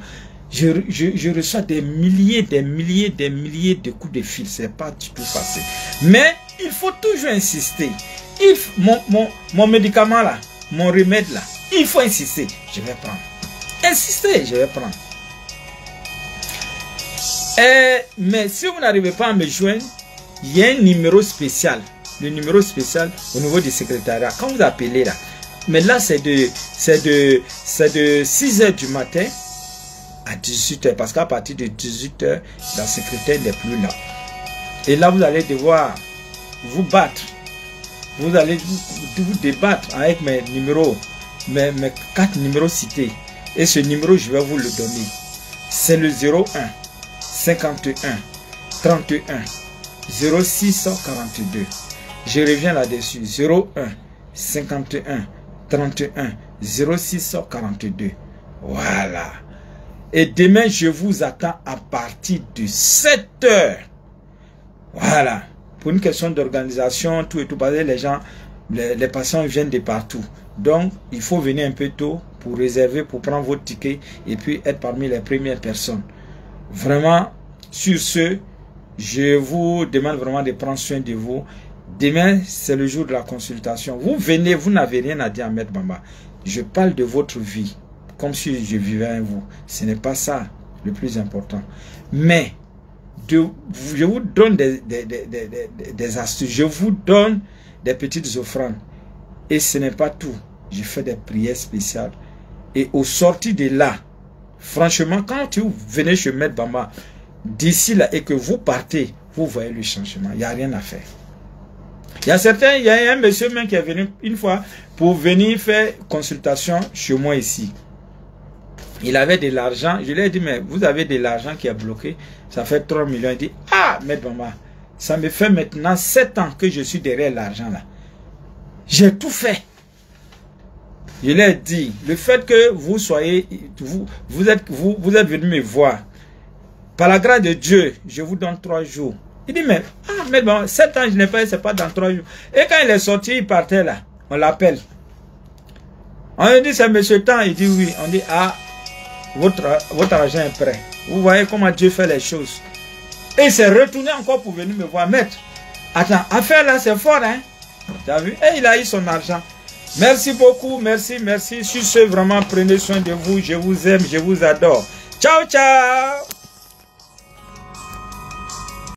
Je reçois des milliers de coups de fil. C'est pas du tout facile. Mais il faut toujours insister. Mon médicament là, mon remède là, il faut insister. Je vais prendre. Insister, je vais prendre. Mais si vous n'arrivez pas à me joindre, il y a un numéro spécial. Le numéro spécial au niveau du secrétariat. Quand vous appelez là, mais là c'est de 6 h du matin à 18h. Parce qu'à partir de 18h, la secrétaire n'est plus là. Et là, vous allez devoir vous battre. Vous allez vous débattre avec mes numéros, mes 4 numéros cités. Et ce numéro, je vais vous le donner. C'est le 01 51 31 06 42. Je reviens là-dessus. 01 51 31 06 42. Voilà. Et demain, je vous attends à partir de 7 h. Voilà. Pour une question d'organisation, tout et tout, parce que les gens, les patients viennent de partout. Donc, il faut venir un peu tôt pour réserver, pour prendre votre ticket et puis être parmi les premières personnes. Vraiment, sur ce, je vous demande vraiment de prendre soin de vous. Demain, c'est le jour de la consultation. Vous venez, vous n'avez rien à dire à Maître Bamba. Je parle de votre vie, comme si je vivais avec vous. Ce n'est pas ça le plus important. Mais, je vous donne des astuces, je vous donne des petites offrandes. Et ce n'est pas tout. Je fais des prières spéciales. Et au sorti de là, franchement, quand vous venez chez Maître Bamba, d'ici là, et que vous partez, vous voyez le changement. Il n'y a rien à faire. Il y a certains, il y a un monsieur même qui est venu une fois pour venir faire consultation chez moi ici. Il avait de l'argent. Je lui ai dit, mais vous avez de l'argent qui est bloqué. Ça fait 3 millions. Il dit, ah, Maître Bamba, ça me fait maintenant 7 ans que je suis derrière l'argent là. J'ai tout fait. Je lui ai dit, le fait que vous soyez, vous êtes venu me voir. Par la grâce de Dieu, je vous donne 3 jours. Il dit, mais bon, 7 ans, je n'ai pas, c'est pas dans 3 jours. Et quand il est sorti, il partait là. On l'appelle. On lui dit, c'est monsieur Tant. Il dit oui. On dit, ah, votre argent est prêt. Vous voyez comment Dieu fait les choses. Et il s'est retourné encore pour venir me voir. Maître, attends, affaire là, c'est fort, hein. Tu as vu? Et il a eu son argent. Merci beaucoup, merci, merci. Sur ce, vraiment, prenez soin de vous. Je vous aime, je vous adore. Ciao, ciao.